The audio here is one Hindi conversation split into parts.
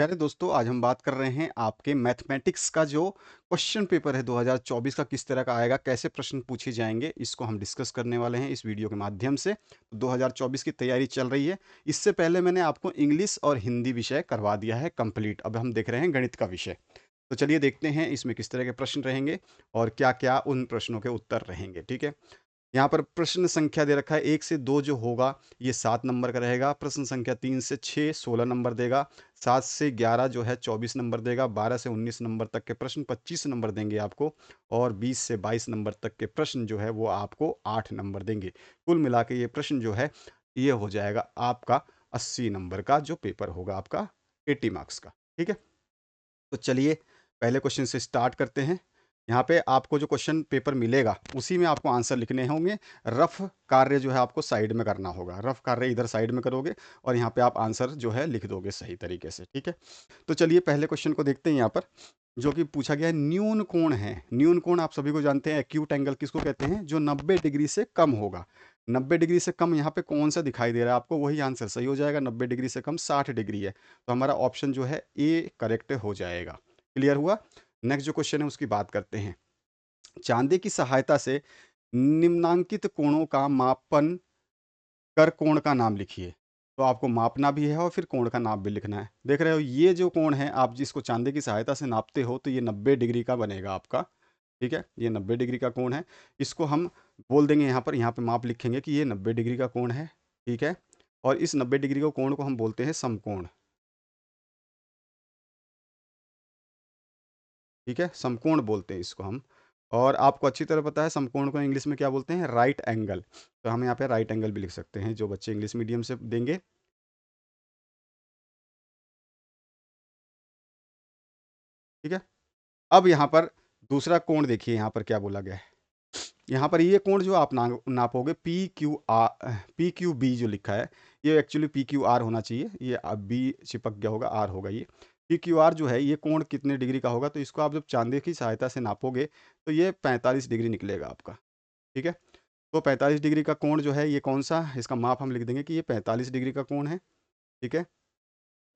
प्यारे दोस्तों, आज हम बात कर रहे हैं आपके मैथमेटिक्स का जो क्वेश्चन पेपर है 2024 का किस तरह का आएगा, कैसे प्रश्न पूछे जाएंगे, इसको हम डिस्कस करने वाले हैं इस वीडियो के माध्यम से। 2024 की तैयारी चल रही है। इससे पहले मैंने आपको इंग्लिश और हिंदी विषय करवा दिया है कंप्लीट। अब हम देख रहे हैं गणित का विषय। तो चलिए देखते हैं इसमें किस तरह के प्रश्न रहेंगे और क्या-क्या उन प्रश्नों के उत्तर रहेंगे, ठीक है? यहाँ पर प्रश्न संख्या दे रखा है 1 से 2 जो होगा ये 7 नंबर का रहेगा। प्रश्न संख्या 3 से 6 16 नंबर देगा। 7 से 11 जो है 24 नंबर देगा। 12 से 19 नंबर तक के प्रश्न 25 नंबर देंगे आपको और 20 से 22 नंबर तक के प्रश्न जो है वो आपको 8 नंबर देंगे। कुल मिला के ये प्रश्न जो है ये हो जाएगा आपका 80 नंबर का जो पेपर होगा आपका 80 मार्क्स का, ठीक है? तो चलिए पहले क्वेश्चन से स्टार्ट करते हैं। यहाँ पे आपको जो क्वेश्चन पेपर मिलेगा उसी में आपको आंसर लिखने होंगे। रफ कार्य जो है आपको साइड में करना होगा। रफ कार्य इधर साइड में करोगे और यहाँ पे आप आंसर जो है लिख दोगे सही तरीके से, ठीक है? तो चलिए पहले क्वेश्चन को देखते हैं यहाँ पर, जो कि पूछा गया है न्यून कोण है। न्यून कोण आप सभी को जानते हैं, एक्यूट एंगल किसको कहते हैं? जो 90 डिग्री से कम होगा। 90 डिग्री से कम यहाँ पे कौन सा दिखाई दे रहा है आपको? वही आंसर सही हो जाएगा। 90 डिग्री से कम 60 डिग्री है। तो हमारा ऑप्शन जो है ए करेक्ट हो जाएगा। क्लियर हुआ? नेक्स्ट जो क्वेश्चन है उसकी बात करते हैं। चांदे की सहायता से निम्नांकित कोणों का मापन कर कोण का नाम लिखिए। तो आपको मापना भी है और फिर कोण का नाम भी लिखना है। देख रहे हो ये जो कोण है आप जिसको चांदे की सहायता से नापते हो तो ये 90 डिग्री का बनेगा आपका। ठीक है, ये 90 डिग्री का कोण है। इसको हम बोल देंगे यहाँ पर माप लिखेंगे कि ये 90 डिग्री का कोण है। ठीक है, और इस 90 डिग्री का कोण को हम बोलते हैं समकोण। ठीक है, समकोण बोलते हैं इसको हम। और आपको अच्छी तरह पता है समकोण को इंग्लिश में क्या बोलते हैं? Right angle. तो हम यहाँ पे राइट एंगल भी लिख सकते हैं जो बच्चे इंग्लिश मीडियम से देंगे। ठीक है, अब यहाँ पर दूसरा कोण देखिए यहाँ पर क्या बोला गया है। यहाँ पर ये कोण जो आप नापोगे पी क्यू बी जो लिखा है, ये एक्चुअली पी क्यू आर होना चाहिए। ये अब बी चिपक गया होगा, आर होगा ये। पी क्यू आर जो है ये कोण कितने डिग्री का होगा? तो इसको आप जब चांदे की सहायता से नापोगे तो ये 45 डिग्री निकलेगा आपका। ठीक है, तो 45 डिग्री का कोण जो है ये कौन सा? इसका माप हम लिख देंगे कि ये 45 डिग्री का कोण है। ठीक है,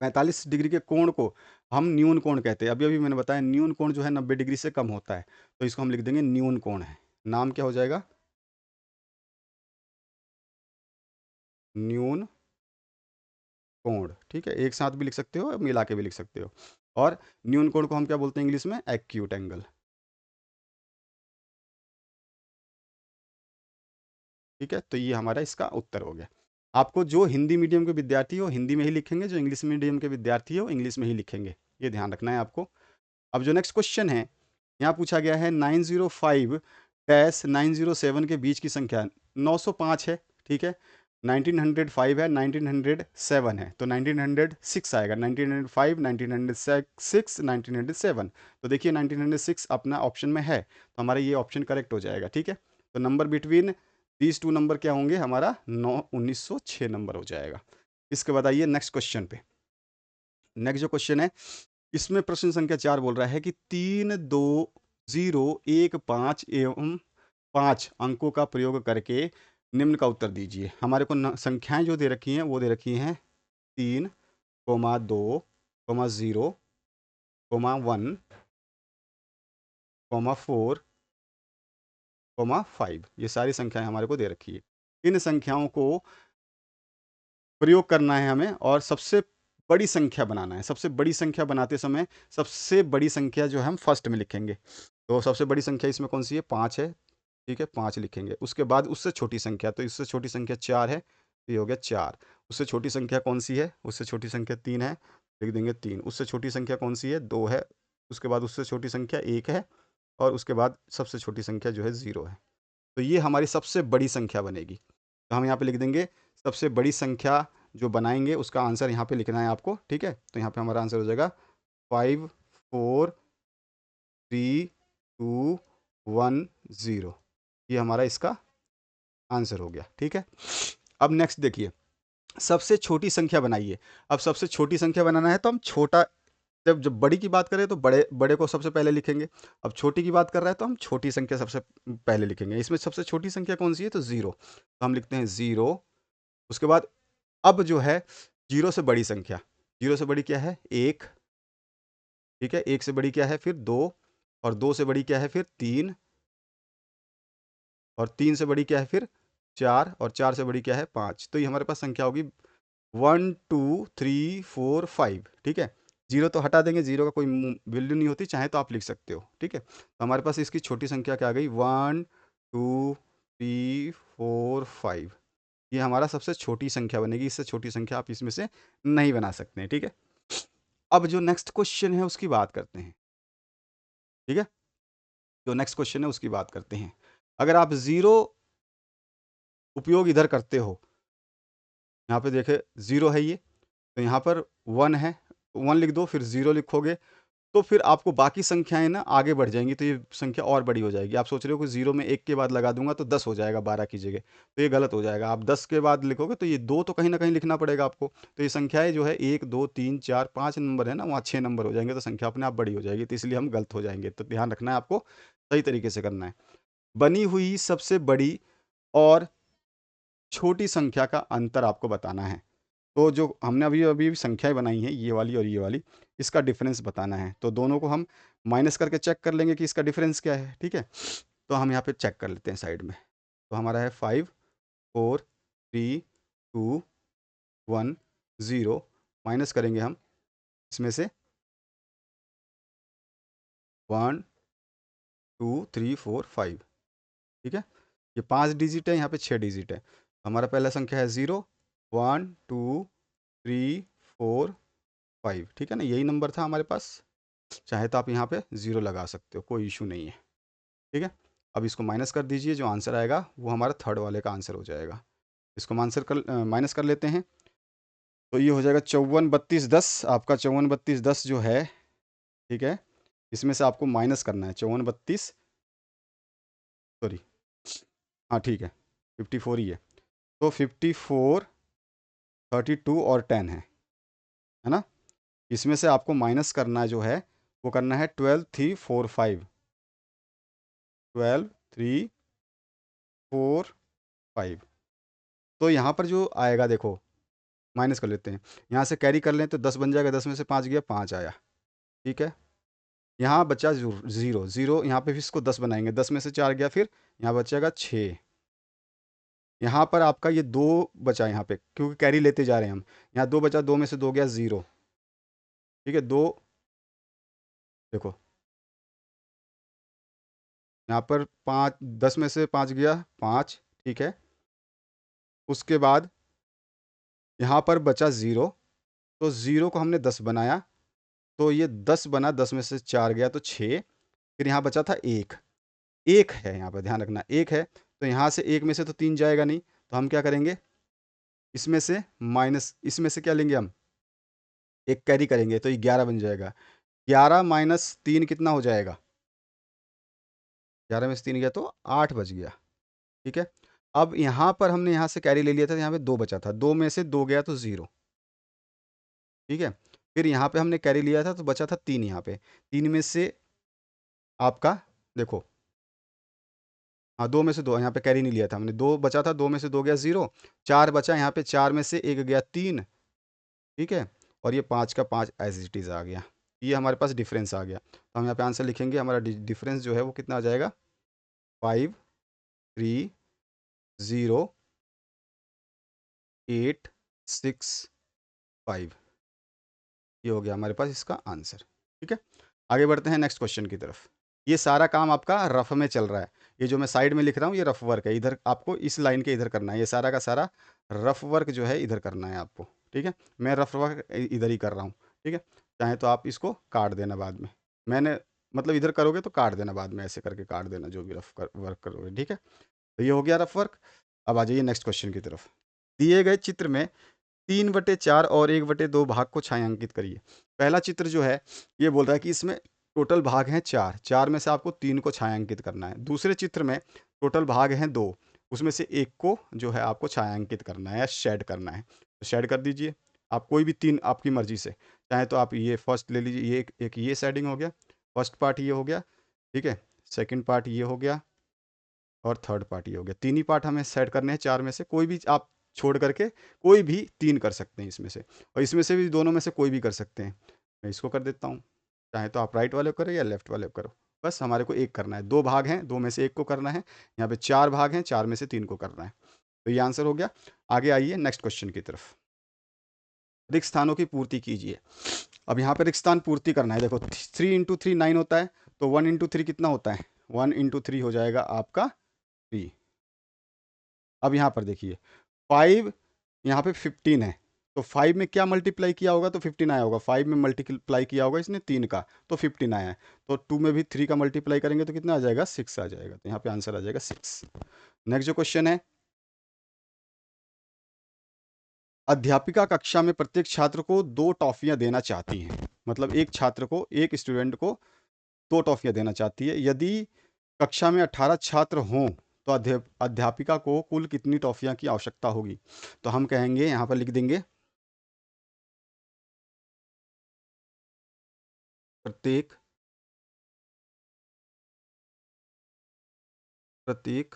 45 डिग्री के कोण को हम न्यून कोण कहते हैं। अभी अभी मैंने बताया न्यून कोण जो है 90 डिग्री से कम होता है। तो इसको हम लिख देंगे न्यून कोण है। नाम क्या हो जाएगा? न्यून कोण। ठीक है, एक साथ भी लिख सकते हो, मिला के भी लिख सकते हो। और न्यून कोण को हम क्या बोलते हैं इंग्लिश में? Acute angle. ठीक है, तो ये हमारा इसका उत्तर हो गया। आपको जो हिंदी मीडियम के विद्यार्थी हो हिंदी में ही लिखेंगे, जो इंग्लिश मीडियम के विद्यार्थी हो इंग्लिश में ही लिखेंगे। ये ध्यान रखना है आपको। अब जो नेक्स्ट क्वेश्चन है, यहाँ पूछा गया है 905 डैश 907 के बीच की संख्या 905 है। ठीक है, 1905 है, 1907 है, तो 1906 आएगा। 1905, 1906, 1907। तो देखिए 1906 अपना ऑप्शन में है, तो हमारा ये ऑप्शन करेक्ट हो जाएगा। ठीक है, तो number between these two number क्या होंगे? हमारा 1906 नंबर हो जाएगा। इसके बाद आइए नेक्स्ट क्वेश्चन पे। नेक्स्ट जो क्वेश्चन है इसमें प्रश्न संख्या 4 बोल रहा है कि 3, 2, 0, 1, 5 एवं 5 अंकों का प्रयोग करके निम्न का उत्तर दीजिए। हमारे को संख्याएं जो दे रखी हैं वो दे रखी हैं 3, 2, 0, 1, 4, 5। ये सारी संख्याएं हमारे को दे रखी है। इन संख्याओं को प्रयोग करना है हमें और सबसे बड़ी संख्या बनाना है। सबसे बड़ी संख्या बनाते समय सबसे बड़ी संख्या जो है हम फर्स्ट में लिखेंगे। तो सबसे बड़ी संख्या इसमें कौन सी है? 5 है। ठीक है, 5 लिखेंगे। उसके बाद उससे छोटी संख्या, तो इससे छोटी संख्या 4 है, तो ये हो गया 4। उससे छोटी संख्या कौन सी है? उससे छोटी संख्या 3 है, लिख देंगे 3। उससे छोटी संख्या कौन सी है? 2 है। उसके बाद उससे छोटी संख्या 1 है और उसके बाद सबसे छोटी संख्या जो है 0 है। तो ये हमारी सबसे बड़ी संख्या बनेगी। तो हम यहाँ पे लिख देंगे सबसे बड़ी संख्या जो बनाएंगे उसका आंसर यहाँ पे लिखना है आपको। ठीक है, तो यहाँ पे हमारा आंसर हो जाएगा 5, 4, 3, 2, 1, 0। ये हमारा इसका आंसर हो गया। ठीक है, अब नेक्स्ट देखिए, सबसे छोटी संख्या बनाइए। अब सबसे छोटी संख्या बनाना है तो हम छोटा, जब जब बड़ी की बात करें तो बड़े बड़े को सबसे पहले लिखेंगे। अब छोटी की बात कर रहा है तो हम छोटी संख्या सबसे पहले लिखेंगे। इसमें सबसे छोटी संख्या कौन सी है? तो 0, तो हम लिखते हैं 0। उसके बाद अब जो है 0 से बड़ी संख्या, 0 से बड़ी क्या है 1, ठीक है, 1 से बड़ी क्या है फिर 2, और 2 से बड़ी क्या है फिर 3, और 3 से बड़ी क्या है फिर 4, और 4 से बड़ी क्या है 5। तो ये हमारे पास संख्या होगी 1 2 3 4 5, ठीक है। 0 तो हटा देंगे, 0 का कोई वैल्यू नहीं होती, चाहे तो आप लिख सकते हो, ठीक है। तो हमारे पास इसकी छोटी संख्या क्या आ गई 1 2 3 4 5, ये हमारा सबसे छोटी संख्या बनेगी। इससे छोटी संख्या आप इसमें से नहीं बना सकते हैं, ठीक है। अब जो नेक्स्ट क्वेश्चन है उसकी बात करते हैं, ठीक है। जो नेक्स्ट क्वेश्चन है उसकी बात करते हैं। अगर आप ज़ीरो उपयोग इधर करते हो, यहाँ पे देखे 0 है ये, तो यहाँ पर 1 है, 1 लिख दो, फिर 0 लिखोगे, तो फिर आपको बाकी संख्याएं ना आगे बढ़ जाएंगी, तो ये संख्या और बड़ी हो जाएगी। आप सोच रहे हो कि 0 में 1 के बाद लगा दूंगा तो 10 हो जाएगा 12 की जगह, तो ये गलत हो जाएगा। आप 10 के बाद लिखोगे तो ये 2 तो कहीं ना कहीं लिखना पड़ेगा आपको। तो ये संख्याएं जो है 1 2 3 4 5 नंबर है ना, वहाँ 6 नंबर हो जाएंगे, तो संख्या अपने आप बड़ी हो जाएगी, तो इसलिए हम गलत हो जाएंगे। तो ध्यान रखना है आपको, सही तरीके से करना है। बनी हुई सबसे बड़ी और छोटी संख्या का अंतर आपको बताना है। तो जो हमने अभी अभी संख्याएं बनाई हैं, ये वाली और ये वाली, इसका डिफरेंस बताना है। तो दोनों को हम माइनस करके चेक कर लेंगे कि इसका डिफरेंस क्या है, ठीक है। तो हम यहाँ पे चेक कर लेते हैं साइड में। तो हमारा है 5 4 3 2 1 0, माइनस करेंगे हम इसमें से 1 2 3 4 5, ठीक है। ये 5 डिजिट है, यहाँ पे 6 डिजिट है। हमारा पहला संख्या है 0 1 2 3 4 5, ठीक है ना, यही नंबर था हमारे पास। चाहे तो आप यहाँ पे 0 लगा सकते हो, कोई इशू नहीं है, ठीक है। अब इसको माइनस कर दीजिए, जो आंसर आएगा वो हमारा थर्ड वाले का आंसर हो जाएगा। इसको माइनस कर लेते हैं, तो ये हो जाएगा 54 32 10। आपका 54 32 10 जो है, ठीक है, इसमें से आपको माइनस करना है 54 32, सॉरी, हाँ ठीक है, 54 ही है। तो 54 32 और 10 है ना। इसमें से आपको माइनस करना जो है वो करना है 12 3 4 5, 12 3 4 5। तो यहाँ पर जो आएगा देखो, माइनस कर लेते हैं, यहाँ से कैरी कर लें तो 10 बन जाएगा, 10 में से 5 गया 5 आया, ठीक है। यहाँ बचा 0 0, यहाँ पे भी इसको 10 बनाएंगे, 10 में से 4 गया, फिर यहाँ बचेगा 6। यहाँ पर आपका ये 2 बचा, यहाँ पे क्योंकि कैरी लेते जा रहे हैं हम, यहाँ 2 बचा, 2 में से 2 गया 0, ठीक है। 2 देखो, यहाँ पर 5, 10 में से 5 गया 5, ठीक है। उसके बाद यहाँ पर बचा 0, तो 0 को हमने 10 बनाया, तो ये 10 बना, 10 में से 4 गया तो 6। फिर यहाँ बचा था 1, 1 है यहाँ पर, ध्यान रखना 1 है, तो यहाँ से 1 में से तो 3 जाएगा नहीं, तो हम क्या करेंगे, इसमें से माइनस, इसमें से क्या लेंगे हम, एक कैरी करेंगे, तो ये 11 बन जाएगा। 11 माइनस 3 कितना हो जाएगा, 11 में से 3 गया तो 8 बच गया, ठीक है। अब यहाँ पर हमने यहाँ से कैरी ले लिया था, यहाँ पे 2 बचा था, 2 में से 2 गया तो 0, ठीक है। फिर यहाँ पे हमने कैरी लिया था तो बचा था 3, यहाँ पे 3 में से आपका देखो, हाँ 2 में से 2, यहाँ पे कैरी नहीं लिया था हमने, 2 बचा था, 2 में से 2 गया 0, 4 बचा, यहाँ पे 4 में से 1 गया 3, ठीक है। और ये 5 का 5 एज इट इज़ आ गया, ये हमारे पास डिफरेंस आ गया। तो हम यहाँ पे आंसर लिखेंगे, हमारा डिफरेंस जो है वो कितना आ जाएगा 5 3 0 8 6 5, ये हो गया हमारे पास इसका आंसर, ठीक है। आगे बढ़ते हैं नेक्स्ट क्वेश्चन की तरफ। ये सारा काम आपका रफ में चल रहा है, ये जो मैं साइड में लिख रहा हूँ ये रफ वर्क है, इधर आपको इस लाइन के इधर करना है, ये सारा का सारा रफ वर्क जो है इधर करना है आपको, ठीक है। मैं रफ वर्क इधर ही कर रहा हूँ, ठीक है। चाहे तो आप इसको काट देना बाद में, मैंने मतलब इधर करोगे तो काट देना बाद में, ऐसे करके काट देना जो भी वर्क करोगे, ठीक है। तो ये हो गया रफ वर्क। अब आ जाइए नेक्स्ट क्वेश्चन की तरफ। दिए गए चित्र में 3/4 और 1/2 भाग को छायांकित करिए। पहला चित्र जो है ये बोल रहा है कि इसमें टोटल भाग हैं 4, 4 में से आपको 3 को छायांकित करना है। दूसरे चित्र में टोटल भाग हैं 2, उसमें से एक को जो है आपको छायांकित करना है या शेड करना है। तो शेड कर दीजिए आप, कोई भी 3 आपकी मर्जी से, चाहे तो आप ये फर्स्ट ले लीजिए, ये एक ये शेडिंग हो गया, फर्स्ट पार्ट ये हो गया, ठीक है, सेकेंड पार्ट ये हो गया, और थर्ड पार्ट ये हो गया। 3 ही पार्ट हमें सेट करने हैं 4 में से, कोई भी आप छोड़ करके कोई भी 3 कर सकते हैं इसमें से, और इसमें से भी दोनों में से कोई भी कर सकते हैं। मैं इसको कर देता हूँ, चाहे तो आप राइट वाले को करो या लेफ्ट वाले को करो, बस हमारे को एक करना है। 2 भाग हैं, 2 में से 1 को करना है। यहाँ पे 4 भाग हैं, 4 में से 3 को करना है। तो ये आंसर हो गया। आगे आइए नेक्स्ट क्वेश्चन की तरफ। रिक्त स्थानों की पूर्ति कीजिए। अब यहाँ पे रिक्त स्थान पूर्ति करना है। देखो 3 इंटू 3 9 होता है, तो 1 इंटू 3 कितना होता है? 1 इंटू 3 हो जाएगा आपका 3। अब यहाँ पर देखिए 5, यहाँ पे 15 है, तो 5 में क्या मल्टीप्लाई किया होगा तो 15 आया होगा। 5 में मल्टीप्लाई किया होगा इसने 3 का, तो 15 आया है। तो 2 में भी 3 का मल्टीप्लाई करेंगे तो कितना आ जाएगा? 6 आ जाएगा। तो यहाँ पे आंसर आ जाएगा 6। नेक्स्ट जो क्वेश्चन है, अध्यापिका कक्षा में प्रत्येक छात्र को 2 टॉफियां देना चाहती हैं। मतलब एक छात्र को, एक स्टूडेंट को 2 टॉफियां देना चाहती है। यदि कक्षा में 18 छात्र हों तो अध्यापिका को कुल कितनी टॉफियां की आवश्यकता होगी? तो हम कहेंगे, यहाँ पर लिख देंगे, प्रत्येक प्रत्येक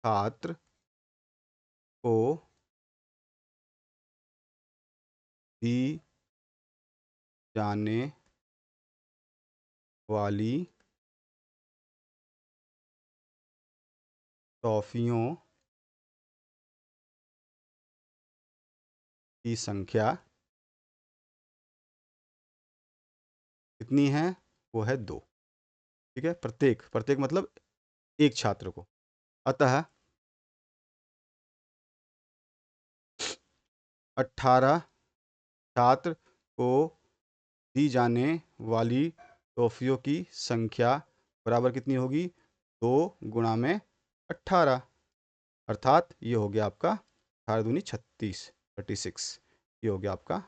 छात्र को दी जाने वाली टॉफियों की संख्या कितनी है? वो है 2। ठीक है, प्रत्येक प्रत्येक मतलब एक छात्र को। अतः 18 छात्र को दी जाने वाली टॉफियों की संख्या बराबर कितनी होगी? 2 गुणा में 18, अर्थात ये हो गया आपका 18 दूनी 36, 36। ये हो गया आपका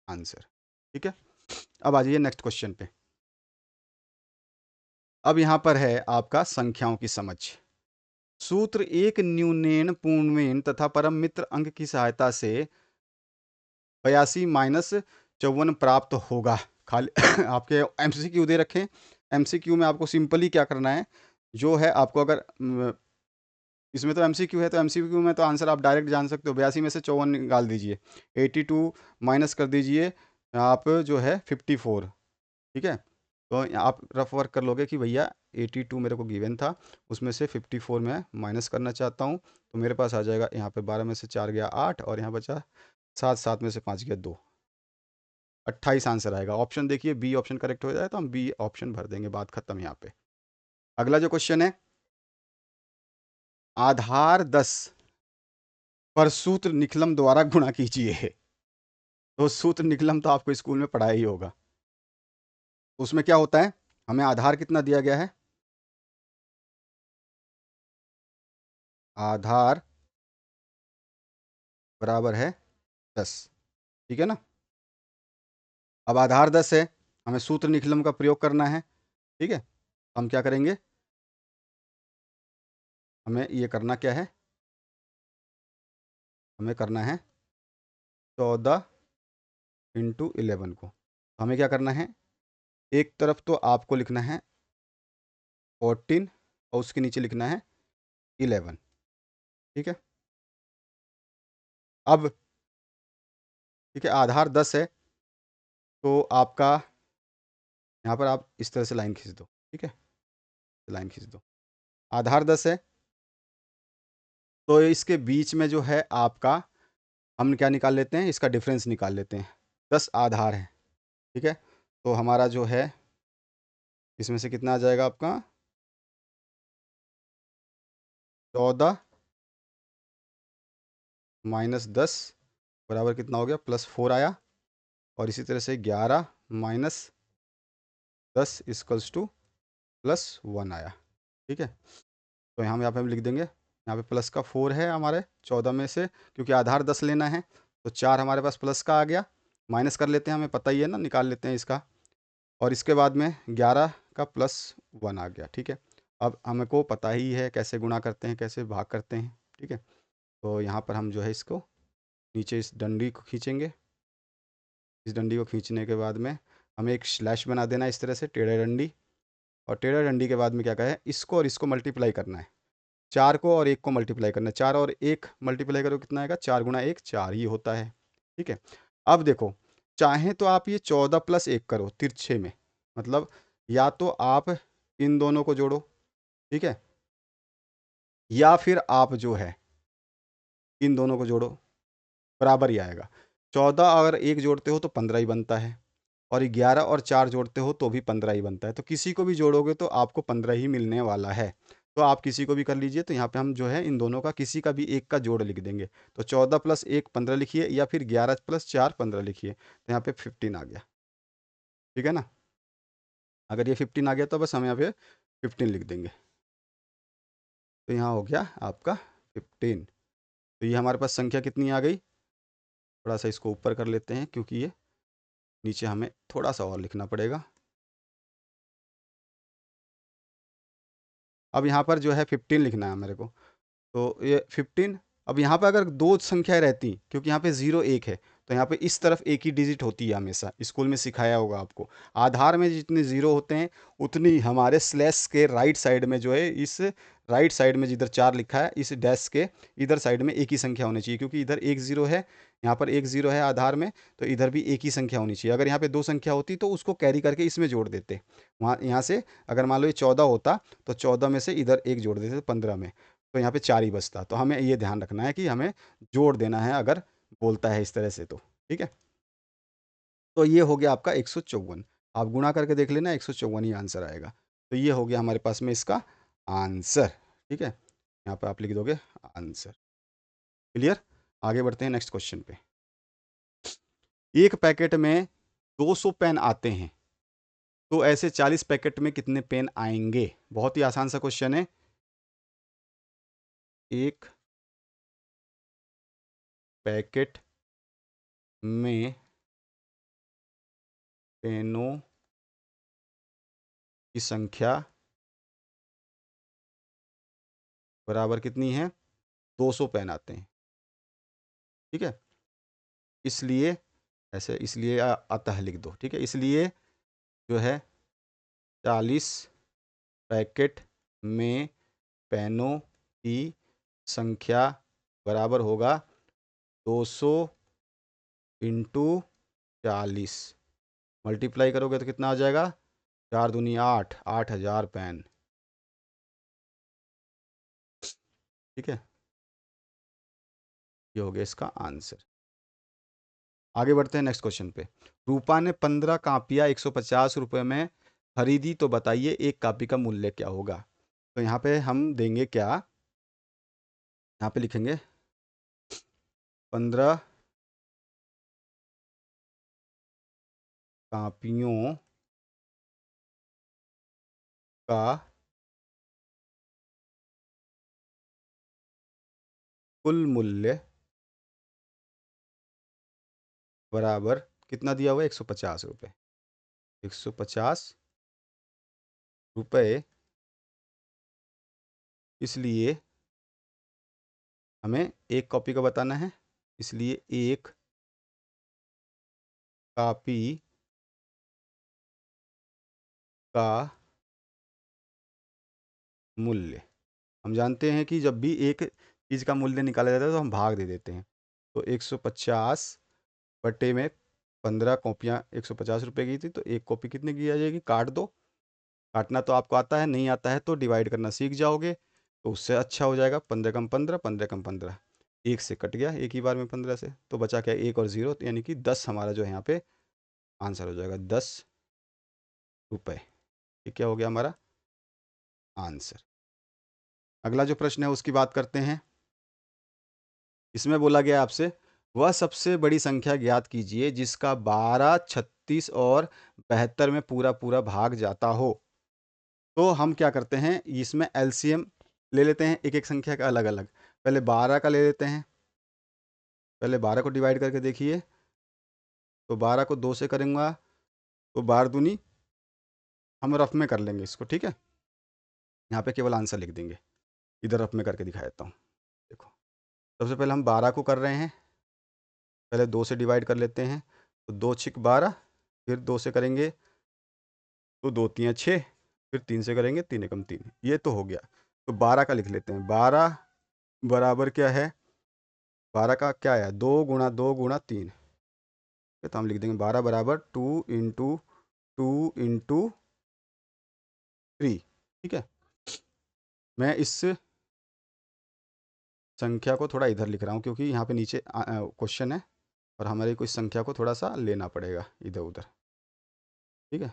आंसर। ठीक है, अब आ जाइए नेक्स्ट क्वेश्चन पे। अब यहाँ पर है आपका संख्याओं की समझ। सूत्र एक न्यूनेन पूर्णवेन तथा परम मित्र अंक की सहायता से 82 माइनस 54 प्राप्त होगा। खाली आपके एमसीक्यू दे रखे हैं। एमसीक्यू में आपको सिंपली क्या करना है, जो है आपको अगर इसमें तो एमसीक्यू है, तो एमसीक्यू में तो आंसर आप डायरेक्ट जान सकते हो। 82 में से 54 निकाल दीजिए, 82 माइनस कर दीजिए आप जो है 54। ठीक है, तो आप रफ वर्क कर लोगे कि भैया 82 मेरे को गिवन था, उसमें से 54 मैं माइनस करना चाहता हूँ। तो मेरे पास आ जाएगा यहाँ पे 12 में से 4 गया 8, और यहाँ बचा 7, 7 में से 5 गया 2, 28 आंसर आएगा। ऑप्शन देखिए, बी ऑप्शन करेक्ट हो जाए तो हम बी ऑप्शन भर देंगे, बात खत्म यहाँ पे। अगला जो क्वेश्चन है, आधार 10 पर सूत्र निकलम द्वारा गुणा कीजिए। तो सूत्र निकलम तो आपको स्कूल में पढ़ाया ही होगा। उसमें क्या होता है, हमें आधार कितना दिया गया है? आधार बराबर है 10। ठीक है ना। अब आधार 10 है, हमें सूत्र निकलम का प्रयोग करना है। ठीक है, हम क्या करेंगे, हमें ये करना क्या है, हमें करना है 14 इंटू 11 को। हमें क्या करना है, एक तरफ तो आपको लिखना है 14 और उसके नीचे लिखना है 11। ठीक है, अब ठीक है, आधार 10 है, तो आपका यहाँ पर आप इस तरह से लाइन खींच दो। ठीक है, लाइन खींच दो। आधार 10 है, तो इसके बीच में जो है आपका, हम क्या निकाल लेते हैं, इसका डिफरेंस निकाल लेते हैं। 10 आधार है। ठीक है, तो हमारा जो है इसमें से कितना आ जाएगा आपका, 14 माइनस 10 बराबर कितना हो गया, +4 आया। और इसी तरह से 11 माइनस 10 इक्वल्स टू +1 आया। ठीक है, तो यहाँ पे हम लिख देंगे, यहाँ पे प्लस का 4 है हमारे 14 में से, क्योंकि आधार 10 लेना है, तो 4 हमारे पास प्लस का आ गया। माइनस कर लेते हैं, हमें पता ही है ना, निकाल लेते हैं इसका। और इसके बाद में 11 का +1 आ गया। ठीक है, अब हमको पता ही है कैसे गुणा करते हैं, कैसे भाग करते हैं। ठीक है, तो यहाँ पर हम जो है इसको नीचे इस डंडी को खींचेंगे। इस डंडी को खींचने के बाद में हमें एक स्लैश बना देना है इस तरह से, टेढ़ा डंडी। और टेढ़ा डंडी के बाद में क्या कहें, इसको और इसको मल्टीप्लाई करना है। 4 को और 1 को मल्टीप्लाई करना है। 4 और 1 मल्टीप्लाई करो कितना आएगा? 4 गुणा 1 4 ही होता है। ठीक है। अब देखो, चाहें तो आप ये 14 प्लस 1 करो तिरछे में, मतलब या तो आप इन दोनों को जोड़ो, ठीक है, या फिर आप जो है इन दोनों को जोड़ो, बराबर ही आएगा। 14 अगर 1 जोड़ते हो तो 15 ही बनता है, और 11 और 4 जोड़ते हो तो भी 15 ही बनता है। तो किसी को भी जोड़ोगे तो आपको 15 ही मिलने वाला है। तो आप किसी को भी कर लीजिए। तो यहाँ पे हम जो है इन दोनों का किसी का भी एक का जोड़ लिख देंगे। तो 14 प्लस 1 15 लिखिए, या फिर 11 प्लस 4 15 लिखिए। तो यहाँ पे 15 आ गया, ठीक है ना। अगर ये 15 आ गया तो बस हम यहाँ पे 15 लिख देंगे। तो यहाँ हो गया आपका 15। तो ये हमारे पास संख्या कितनी आ गई? थोड़ा सा इसको ऊपर कर लेते हैं, क्योंकि ये नीचे हमें थोड़ा सा और लिखना पड़ेगा। अब यहाँ पर जो है 15 लिखना है मेरे को। तो ये 15। अब यहाँ पे अगर दो संख्याएं रहती, क्योंकि यहाँ पे 0 1 है, तो यहाँ पे इस तरफ एक ही डिजिट होती है हमेशा। स्कूल में सिखाया होगा आपको, आधार में जितने 0 होते हैं उतनी हमारे स्लैश के राइट साइड में जो है, इस राइट साइड में जिधर 4 लिखा है इस डैश के इधर साइड में एक ही संख्या होनी चाहिए, क्योंकि इधर एक 0 है, यहाँ पर एक 0 है आधार में, तो इधर भी एक ही संख्या होनी चाहिए। अगर यहाँ पे दो संख्या होती तो उसको कैरी करके इसमें जोड़ देते। वहाँ यहाँ से अगर मान लो ये 14 होता तो 14 में से इधर एक जोड़ देते 15 में, तो यहाँ पे 4 ही बचता। तो हमें ये ध्यान रखना है कि हमें जोड़ देना है अगर बोलता है इस तरह से तो, ठीक है। तो ये हो गया आपका 154। आप गुणा करके देख लेना, 154 ही आंसर आएगा। तो ये हो गया हमारे पास में इसका आंसर, ठीक है। यहाँ पर आप लिख दोगे आंसर। क्लियर। आगे बढ़ते हैं नेक्स्ट क्वेश्चन पे। एक पैकेट में 200 पेन आते हैं, तो ऐसे 40 पैकेट में कितने पेन आएंगे? बहुत ही आसान सा क्वेश्चन है। एक पैकेट में पेनों की संख्या बराबर कितनी है? 200 पेन आते हैं, ठीक है। इसलिए ऐसे, इसलिए अतः लिख दो, ठीक है। इसलिए जो है 40 पैकेट में पेनों की संख्या बराबर होगा 200 इंटू 40। मल्टीप्लाई करोगे तो कितना आ जाएगा? 4 दूनी 8, 8000 पेन, ठीक है। ये हो गया इसका आंसर। आगे बढ़ते हैं नेक्स्ट क्वेश्चन पे। रूपा ने 15 कापियाँ 150 रुपये में खरीदी, तो बताइए एक कापी का मूल्य क्या होगा? तो यहाँ पे हम देंगे क्या, यहाँ पे लिखेंगे 15 कापियों का कुल मूल्य बराबर कितना दिया हुआ है? 150 रुपये। 150 रुपये, इसलिए हमें एक कॉपी का बताना है। इसलिए एक कॉपी का मूल्य, हम जानते हैं कि जब भी एक चीज़ का मूल्य निकाला जाता है तो हम भाग दे देते हैं। तो 150 बटे में 15 कॉपियाँ 150 रुपये की थी, तो एक कॉपी कितने की आ जाएगी? काट दो। काटना तो आपको आता है, नहीं आता है तो डिवाइड करना सीख जाओगे, तो उससे अच्छा हो जाएगा। 15 कम 15, 15 कम 15, एक से कट गया एक ही बार में 15 से, तो बचा क्या? एक और ज़ीरो, तो यानी कि 10 हमारा जो है यहाँ पे आंसर हो जाएगा, 10 रुपये। ये क्या हो गया हमारा आंसर। अगला जो प्रश्न है उसकी बात करते हैं। इसमें बोला गया आपसे, वह सबसे बड़ी संख्या ज्ञात कीजिए जिसका 12, 36 और 72 में पूरा पूरा भाग जाता हो। तो हम क्या करते हैं, इसमें एलसीएम ले लेते हैं एक एक संख्या का अलग अलग। पहले 12 का ले लेते हैं। पहले 12 को डिवाइड करके देखिए, तो 12 को 2 से करूँगा तो 12 दूनी, हम रफ में कर लेंगे इसको, ठीक है। यहाँ पे केवल आंसर लिख देंगे। इधर रफ में करके दिखा देता हूँ। देखो, सबसे पहले हम 12 को कर रहे हैं, पहले 2 से डिवाइड कर लेते हैं, तो 2 छिक 12, फिर 2 से करेंगे तो 2 तियाँ 6, फिर 3 से करेंगे 3 एकम 3, ये तो हो गया। तो 12 का लिख लेते हैं। 12 बराबर क्या है, 12 का क्या है, 2 × 2 × 3। तो हम लिख देंगे 12 बराबर 2 × 2 × 3। ठीक है, मैं इस संख्या को थोड़ा इधर लिख रहा हूँ क्योंकि यहाँ पे नीचे क्वेश्चन है और हमारे को इस संख्या को थोड़ा सा लेना पड़ेगा इधर उधर। ठीक है,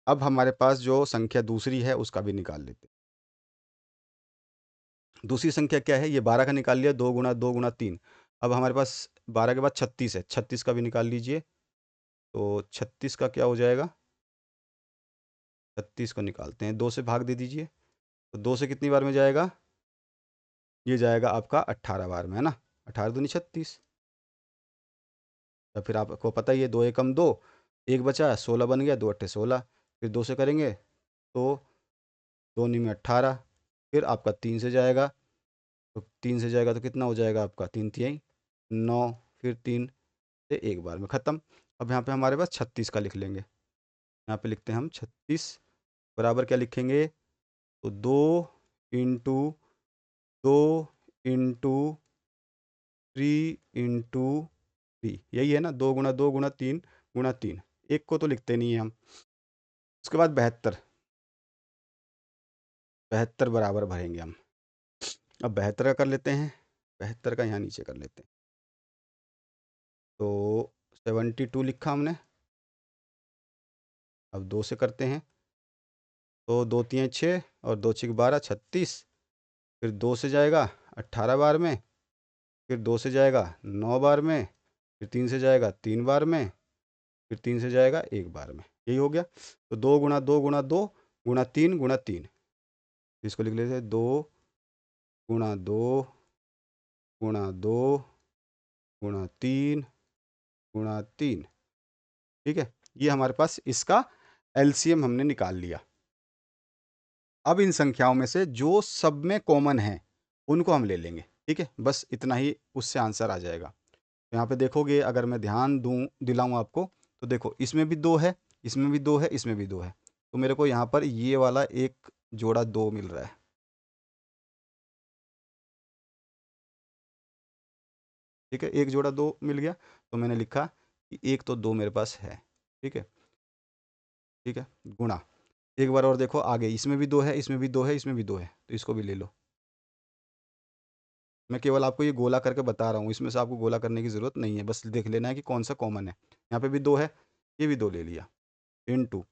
अब हमारे पास जो संख्या दूसरी है उसका भी निकाल लेते हैं। दूसरी संख्या क्या है, ये 12 का निकाल लिया, 2 × 2 × 3। अब हमारे पास 12 के बाद 36 है, 36 का भी निकाल लीजिए। तो 36 का क्या हो जाएगा, 36 को निकालते हैं, 2 से भाग दे दीजिए। तो 2 से कितनी बार में जाएगा, ये जाएगा आपका 18 बार में, है ना। 18 दूनी 36। या फिर आपको पता ही है, 2 एकम 2, एक बचा 16 बन गया, 2 × 8 = 16। फिर 2 से करेंगे तो 2 × 9 = 18। फिर आपका 3 से जाएगा, तो 3 से जाएगा तो कितना हो जाएगा आपका, 3×3 = 9। फिर 3 से एक बार में ख़त्म। अब यहाँ पे हमारे पास 36 का लिख लेंगे। यहाँ पे लिखते हैं हम 36 बराबर क्या लिखेंगे, तो 2 × 2 × 3 × 3, यही है ना, 2 × 2 × 3 × 3। एक को तो लिखते नहीं है हम। उसके बाद 72, 72 बराबर भरेंगे हम। अब 72 का कर लेते हैं, 72 का यहाँ नीचे कर लेते हैं। तो 72 लिखा हमने। अब 2 से करते हैं, तो 2×3 = 6 और 2×6 = 12, 36। फिर 2 से जाएगा 18 बार में, फिर 2 से जाएगा 9 बार में, फिर 3 से जाएगा 3 बार में, फिर 3 से जाएगा 1 बार में। यही हो गया। तो 2 × 2 × 2 × 3 × 3। इसको लिख लेते हैं, 2 × 2 × 2 × 3 × 3। ठीक है, ये हमारे पास इसका एलसीएम हमने निकाल लिया। अब इन संख्याओं में से जो सब में कॉमन है उनको हम ले लेंगे। ठीक है, बस इतना ही, उससे आंसर आ जाएगा। यहाँ पे देखोगे, अगर मैं ध्यान दूँ दिलाऊँ आपको, तो देखो इसमें भी 2 है, इसमें भी 2 है, इसमें भी 2 है। तो मेरे को यहाँ पर ये वाला एक जोड़ा 2 मिल रहा है। ठीक है, एक जोड़ा 2 मिल गया, तो मैंने लिखा कि एक तो 2 मेरे पास है। ठीक है, ठीक है, गुणा। एक बार और देखो आगे, इसमें भी 2 है, इसमें भी 2 है, इसमें भी 2 है, तो इसको भी ले लो। मैं केवल आपको ये गोला करके बता रहा हूँ, इसमें से आपको गोला करने की ज़रूरत नहीं है, बस देख लेना है कि कौन सा कॉमन है। यहाँ पे भी 2 है, ये भी 2 ले लिया, इन 2।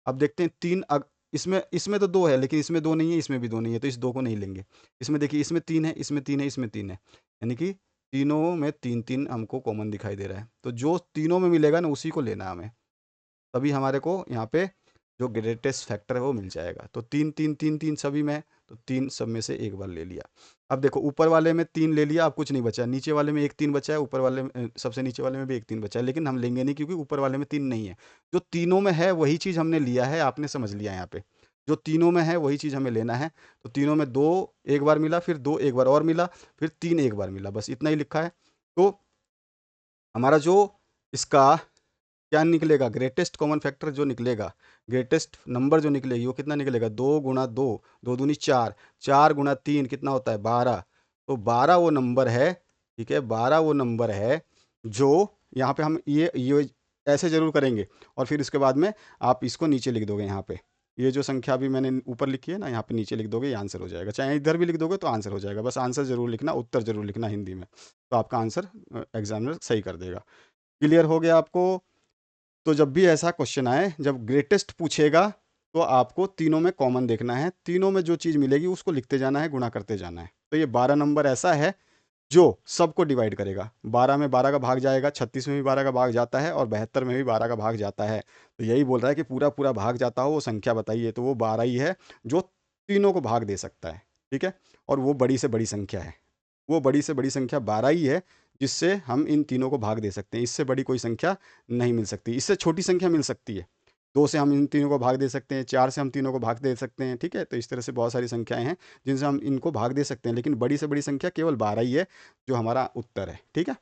अब देखते हैं 3, इसमें इसमें तो 2 है, लेकिन इसमें 2 नहीं है, इसमें भी 2 नहीं है, तो इस 2 को नहीं लेंगे। इसमें देखिए, इसमें 3 है, इसमें 3 है, इसमें 3 है, यानी कि तीनों में 3-3 हमको कॉमन दिखाई दे रहा है। तो जो तीनों में मिलेगा ना, उसी को लेना है हमें, तभी हमारे को यहाँ पे जो ग्रेटेस्ट फैक्टर है वो मिल जाएगा। तो 3 3 3 3 सभी में, तो 3 सब में से एक बार ले लिया। अब देखो, ऊपर वाले में 3 ले लिया, अब कुछ नहीं बचा। नीचे वाले में एक 3 बचा है, ऊपर वाले में सबसे नीचे वाले में भी एक 3 बचा है, लेकिन हम लेंगे नहीं क्योंकि ऊपर वाले में 3 नहीं है। जो तीनों में है वही चीज़ हमने लिया है, आपने समझ लिया यहाँ पे। जो तीनों में है वही चीज़ हमें लेना है। तो तीनों में 2 एक बार मिला, फिर 2 एक बार और मिला, फिर 3 एक बार मिला, बस इतना ही लिखा है। तो हमारा जो इसका क्या निकलेगा, ग्रेटेस्ट कॉमन फैक्टर जो निकलेगा, ग्रेटेस्ट नंबर जो निकलेगी, वो कितना निकलेगा, 2 × 2, 2×2 = 4, 4 × 3 कितना होता है, 12। तो 12 वो नंबर है। ठीक है, 12 वो नंबर है जो, यहाँ पे हम ये ऐसे ज़रूर करेंगे, और फिर इसके बाद में आप इसको नीचे लिख दोगे। यहाँ पे ये जो संख्या भी मैंने ऊपर लिखी है ना, यहाँ पे नीचे लिख दोगे, ये आंसर हो जाएगा। चाहे इधर भी लिख दोगे तो आंसर हो जाएगा, बस आंसर ज़रूर लिखना, उत्तर ज़रूर लिखना हिंदी में, तो आपका आंसर एग्जामिनर सही कर देगा। क्लियर हो गया आपको। तो जब भी ऐसा क्वेश्चन आए, जब ग्रेटेस्ट पूछेगा, तो आपको तीनों में कॉमन देखना है, तीनों में जो चीज़ मिलेगी उसको लिखते जाना है, गुणा करते जाना है। तो ये 12 नंबर ऐसा है जो सबको डिवाइड करेगा। 12 में 12 का भाग जाएगा, 36 में भी 12 का भाग जाता है, और 72 में भी 12 का भाग जाता है। तो यही बोल रहा है कि पूरा पूरा भाग जाता हो वो संख्या बताइए, तो वो 12 ही है जो तीनों को भाग दे सकता है। ठीक है, और वो बड़ी से बड़ी संख्या है। वो बड़ी से बड़ी संख्या 12 ही है, जिससे हम इन तीनों को भाग दे सकते हैं। इससे बड़ी कोई संख्या नहीं मिल सकती। इससे छोटी संख्या मिल सकती है, 2 से हम इन तीनों को भाग दे सकते हैं, 4 से हम तीनों को भाग दे सकते हैं, ठीक है। तो इस तरह से बहुत सारी संख्याएं हैं जिनसे हम इनको भाग दे सकते हैं, लेकिन बड़ी से बड़ी संख्या केवल 12 ही है, जो हमारा उत्तर है, ठीक है।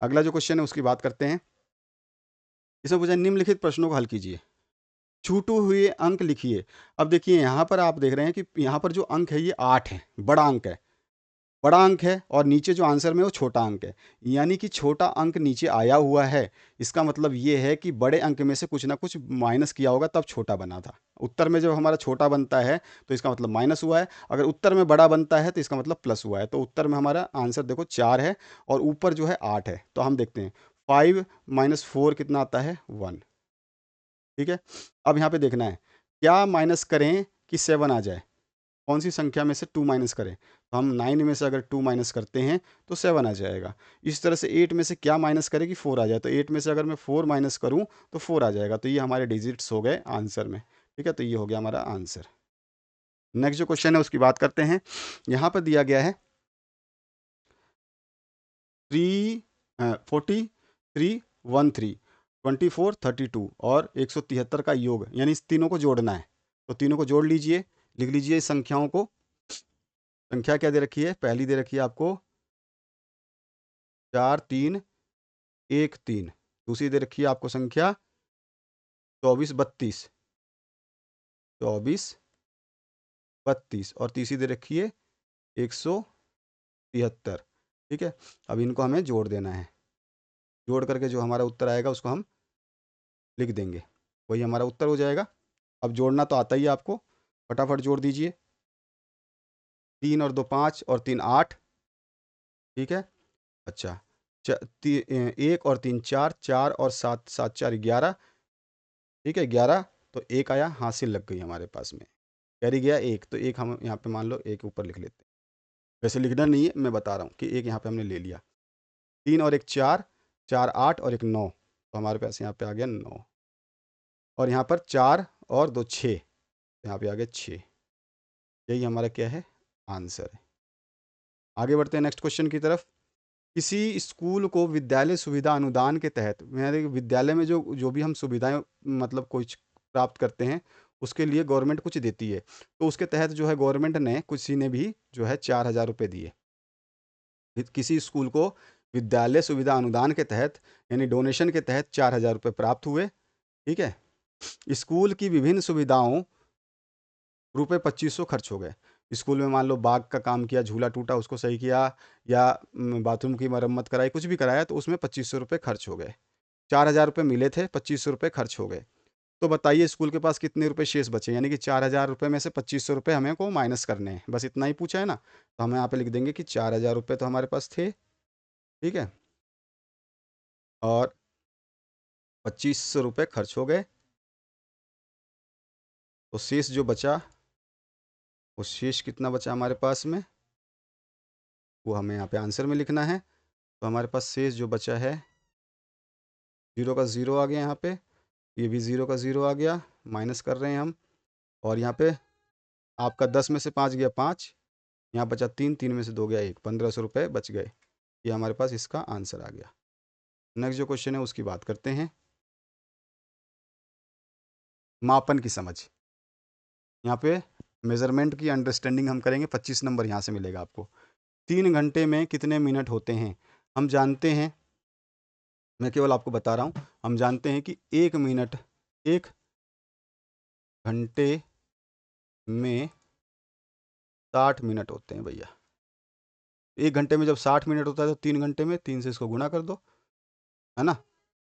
अगला जो क्वेश्चन है उसकी बात करते हैं। इसमें पूछा निम्नलिखित प्रश्नों को हल कीजिए, छूटे हुए अंक लिखिए। अब देखिए यहाँ पर आप देख रहे हैं कि यहाँ पर जो अंक है ये 8 है, बड़ा अंक है, बड़ा अंक है, और नीचे जो आंसर में वो छोटा अंक है, यानी कि छोटा अंक नीचे आया हुआ है। इसका मतलब ये है कि बड़े अंक में से कुछ ना कुछ माइनस किया होगा, तब छोटा बना था। उत्तर में जब हमारा छोटा बनता है तो इसका मतलब माइनस हुआ है, अगर उत्तर में बड़ा बनता है तो इसका मतलब प्लस हुआ है। तो उत्तर में हमारा आंसर देखो 4 है, और ऊपर जो है 8 है। तो हम देखते हैं 5 माइनस 4 कितना आता है, 1, ठीक है। अब यहाँ पे देखना है क्या माइनस करें कि 7 आ जाए, कौन सी संख्या में से 2 माइनस करें। तो हम 9 में से अगर 2 माइनस करते हैं तो 7 आ जाएगा। इस तरह से 8 में से क्या माइनस करें कि 4 आ जाए, तो 8 में से अगर मैं 4 माइनस करूं तो 4 आ जाएगा। तो ये हमारे डिजिट्स हो गए आंसर में, ठीक है। तो ये हो गया हमारा आंसर। नेक्स्ट जो क्वेश्चन है उसकी बात करते हैं। यहाँ पर दिया गया है 43 24 32 और 173 का योग, यानी इस तीनों को जोड़ना है। तो तीनों को जोड़ लीजिए, लिख लीजिए इस संख्याओं को। संख्या क्या दे रखी है, पहली दे रखी है आपको 4313, दूसरी दे रखी है आपको संख्या 2432, 2432, और तीसरी दे रखी है 173, ठीक है। अब इनको हमें जोड़ देना है, जोड़ करके जो हमारा उत्तर आएगा उसको हम लिख देंगे, वही हमारा उत्तर हो जाएगा। अब जोड़ना तो आता ही है आपको, फटाफट जोड़ दीजिए। 3 और 2 5 और 3 8, ठीक है। अच्छा, 1 और 3 4, 4 और 7 7 4 11, ठीक है, 11। तो एक आया, हासिल लग गई हमारे पास में, कैरी गया एक। तो एक हम यहाँ पे मान लो एक ऊपर लिख लेते हैं, वैसे लिखना नहीं है, मैं बता रहा हूँ कि एक यहाँ पे हमने ले लिया। 3 और 1 4, 4 8 और 1 9, तो हमारे पास यहाँ पे आ गया 9। और यहाँ पर 4 और 2 6, यहाँ पे आ गया 6। यही हमारा क्या है, आंसर है। आगे बढ़ते हैं नेक्स्ट क्वेश्चन की तरफ। किसी स्कूल को विद्यालय सुविधा अनुदान के तहत, मेरे विद्यालय में जो जो भी हम सुविधाएं मतलब कुछ प्राप्त करते हैं, उसके लिए गवर्नमेंट कुछ देती है। तो उसके तहत जो है गवर्नमेंट ने, किसी ने भी जो है 4,000 रुपये दिए किसी स्कूल को। विद्यालय सुविधा अनुदान के तहत यानी डोनेशन के तहत 4,000 रुपये प्राप्त हुए, ठीक है। स्कूल की विभिन्न सुविधाओं रुपये 2500 खर्च हो गए। स्कूल में मान लो बाग का काम किया, झूला टूटा उसको सही किया, या बाथरूम की मरम्मत कराई, कुछ भी कराया, तो उसमें 2500 रुपये खर्च हो गए। 4,000 रुपये मिले थे, 2500 रुपये खर्च हो गए। तो बताइए स्कूल के पास कितने रुपए शेष बचे, यानी कि 4,000 रुपये में से 2500 रुपये हमें को माइनस करने हैं, बस इतना ही पूछा है ना। तो हम यहाँ पे लिख देंगे कि 4,000 रुपये तो हमारे पास थे, ठीक है, और 2500 रुपये खर्च हो गए। तो शेष जो बचा, वो शेष कितना बचा हमारे पास में, वो हमें यहाँ पे आंसर में लिखना है। तो हमारे पास शेष जो बचा है, 0 का 0 आ गया यहाँ पे, ये भी 0 का 0 आ गया, माइनस कर रहे हैं हम। और यहाँ पे आपका 10 में से 5 गया 5, यहाँ बचा 3, 3 में से 2 गया 1, 1,500 रुपये बच गए। ये हमारे पास इसका आंसर आ गया। नेक्स्ट जो क्वेश्चन है उसकी बात करते हैं। मापन की समझ, यहाँ पे मेजरमेंट की अंडरस्टैंडिंग हम करेंगे। 25 नंबर यहाँ से मिलेगा आपको। 3 घंटे में कितने मिनट होते हैं, हम जानते हैं, मैं केवल आपको बता रहा हूँ, हम जानते हैं कि 1 मिनट 1 घंटे में 60 मिनट होते हैं भैया। 1 घंटे में जब 60 मिनट होता है तो 3 घंटे में 3 से इसको गुणा कर दो, है ना।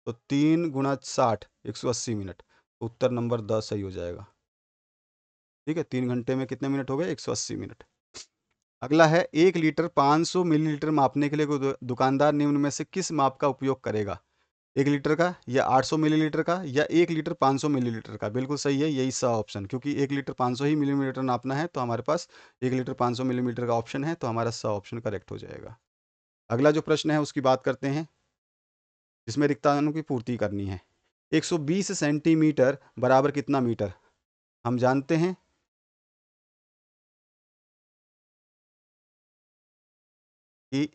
तो 3 × 60 180 मिनट, तो उत्तर नंबर 10 सही हो जाएगा, ठीक है। 3 घंटे में कितने मिनट हो गए, 180 मिनट। अगला है 1 लीटर 500 मिलीलीटर मापने के लिए कोई दुकानदार निम्न में से किस माप का उपयोग करेगा, 1 लीटर का, या 800 मिलीलीटर का, या 1 लीटर 500 मिलीलीटर का। बिल्कुल सही है यही सा ऑप्शन, क्योंकि 1 लीटर 500 ही मिलीमीटर नापना है, तो हमारे पास 1 लीटर 500 मिलीमीटर का ऑप्शन है, तो हमारा सा ऑप्शन करेक्ट हो जाएगा। अगला जो प्रश्न है उसकी बात करते हैं, जिसमें रिक्ताणु की पूर्ति करनी है। 120 सेंटीमीटर बराबर कितना मीटर, हम जानते हैं, कि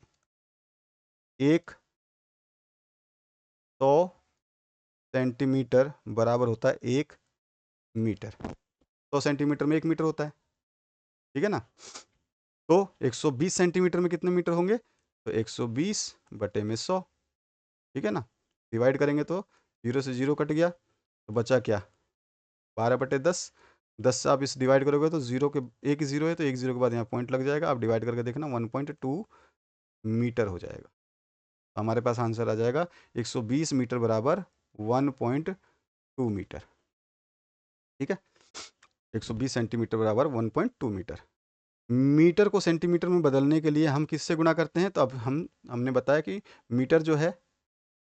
100 सेंटीमीटर बराबर होता है 1 मीटर। 100 सेंटीमीटर में 1 मीटर होता है, ठीक है ना। तो 120 सेंटीमीटर में कितने मीटर होंगे, तो 120 बटे में 100, ठीक है ना। डिवाइड करेंगे तो 0 से 0 कट गया, तो बचा क्या, 12/10। 10 से आप इस डिवाइड करोगे तो जीरो के एक ही जीरो है, तो एक जीरो के बाद यहाँ पॉइंट लग जाएगा। आप डिवाइड करके देखना 1.2 मीटर हो जाएगा। तो हमारे पास आंसर आ जाएगा 120 मीटर बराबर 1.2 मीटर, ठीक है। 120 सेंटीमीटर बराबर 1.2 मीटर। मीटर को सेंटीमीटर में बदलने के लिए हम किससे गुणा करते हैं, तो अब हमने बताया कि मीटर जो है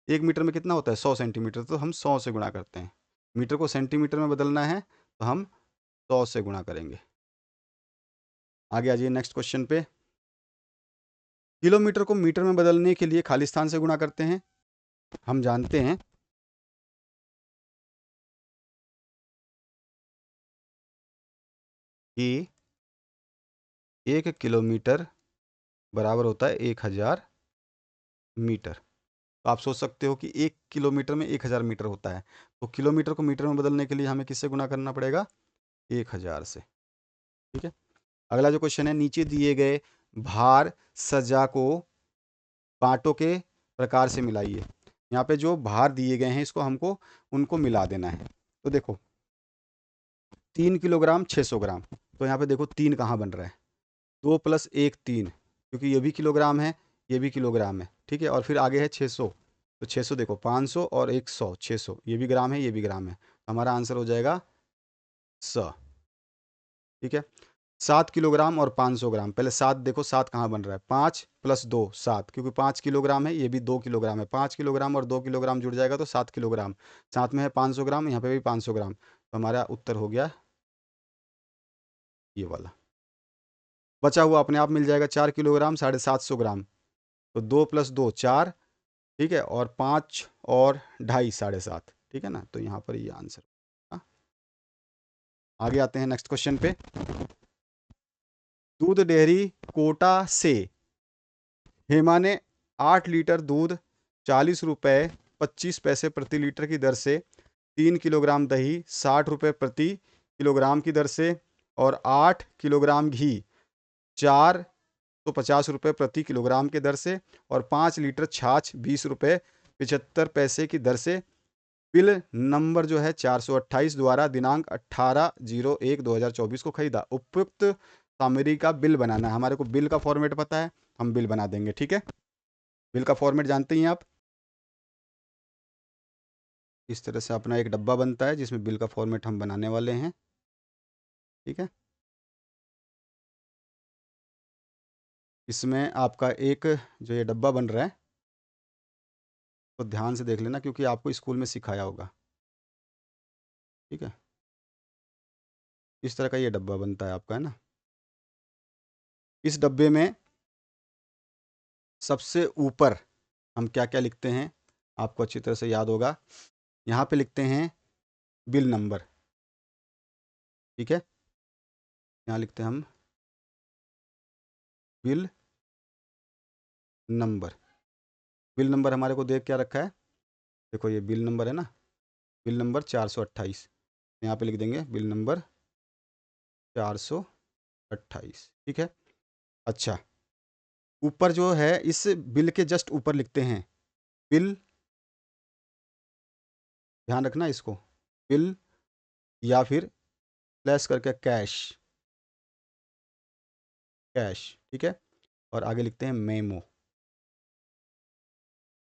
1 मीटर में कितना होता है 100 सेंटीमीटर, तो हम 100 से गुणा करते हैं। मीटर को सेंटीमीटर में बदलना है तो हम 100 से गुणा करेंगे। आगे आ जाइए नेक्स्ट क्वेश्चन पे। किलोमीटर को मीटर में बदलने के लिए खाली स्थान से गुणा करते हैं। हम जानते हैं कि 1 किलोमीटर बराबर होता है 1000 मीटर। तो आप सोच सकते हो कि 1 किलोमीटर में 1000 मीटर होता है, तो किलोमीटर को मीटर में बदलने के लिए हमें किससे गुणा करना पड़ेगा, 1000 से, ठीक है। अगला जो क्वेश्चन है, नीचे दिए गए भार सज्जा को कांटों के प्रकार से मिलाइए। यहाँ पे जो भार दिए गए हैं इसको हमको उनको मिला देना है। तो देखो 3 किलोग्राम 600 ग्राम, तो यहाँ पे देखो 3 कहाँ बन रहा है, 2 + 1 3, क्योंकि ये भी किलोग्राम है ये भी किलोग्राम है, ठीक है। और फिर आगे है 600, तो 600 देखो 500 और 100, 600 ये भी ग्राम है ये भी ग्राम है, तो हमारा आंसर हो जाएगा 100, ठीक है। 7 किलोग्राम और 500 ग्राम, पहले 7 देखो 7 कहाँ बन रहा है, 5 + 2 7, क्योंकि 5 किलोग्राम है ये भी 2 किलोग्राम है, 5 किलोग्राम और 2 किलोग्राम जुड़ जाएगा तो 7 किलोग्राम, साथ में है 500 ग्राम, यहाँ पे भी 500 ग्राम, तो हमारा उत्तर हो गया ये वाला। बचा हुआ अपने आप मिल जाएगा 4 किलोग्राम 750 ग्राम, तो 2 + 2 4, ठीक है, और 5 और 2.5 7.5, ठीक है ना। तो यहाँ पर ये आंसर। हाँ, आगे आते हैं नेक्स्ट क्वेश्चन पे। दूध डेयरी कोटा से हेमा ने 8 लीटर दूध 40 रुपये 25 पैसे प्रति लीटर की दर से, 3 किलोग्राम दही 60 रुपये प्रति किलोग्राम की दर से, और 8 किलोग्राम घी 450 रुपये प्रति किलोग्राम की दर से, और 5 लीटर छाछ 20 रुपये 75 पैसे की दर से बिल नंबर जो है 428 द्वारा दिनांक 18/01/2024 को खरीदा। उपयुक्त सामग्री का बिल बनाना है। हमारे को बिल का फॉर्मेट पता है, हम बिल बना देंगे, ठीक है। बिल का फॉर्मेट जानते ही हैं आप, इस तरह से अपना एक डब्बा बनता है जिसमें बिल का फॉर्मेट हम बनाने वाले हैं, ठीक है। इसमें आपका एक जो ये डब्बा बन रहा है तो ध्यान से देख लेना, क्योंकि आपको स्कूल में सिखाया होगा, ठीक है। इस तरह का ये डब्बा बनता है आपका, है ना। इस डब्बे में सबसे ऊपर हम क्या क्या लिखते हैं, आपको अच्छी तरह से याद होगा। यहाँ पे लिखते हैं बिल नंबर, ठीक है। यहाँ लिखते हैं हम बिल नंबर। बिल नंबर हमारे को देख क्या रखा है, देखो ये बिल नंबर है ना, बिल नंबर 428, यहाँ पे लिख देंगे बिल नंबर 428, ठीक है। अच्छा, ऊपर जो है इस बिल के जस्ट ऊपर लिखते हैं बिल, ध्यान रखना इसको, बिल या फिर स्लैश करके कैश, कैश, ठीक है। और आगे लिखते हैं मेमो,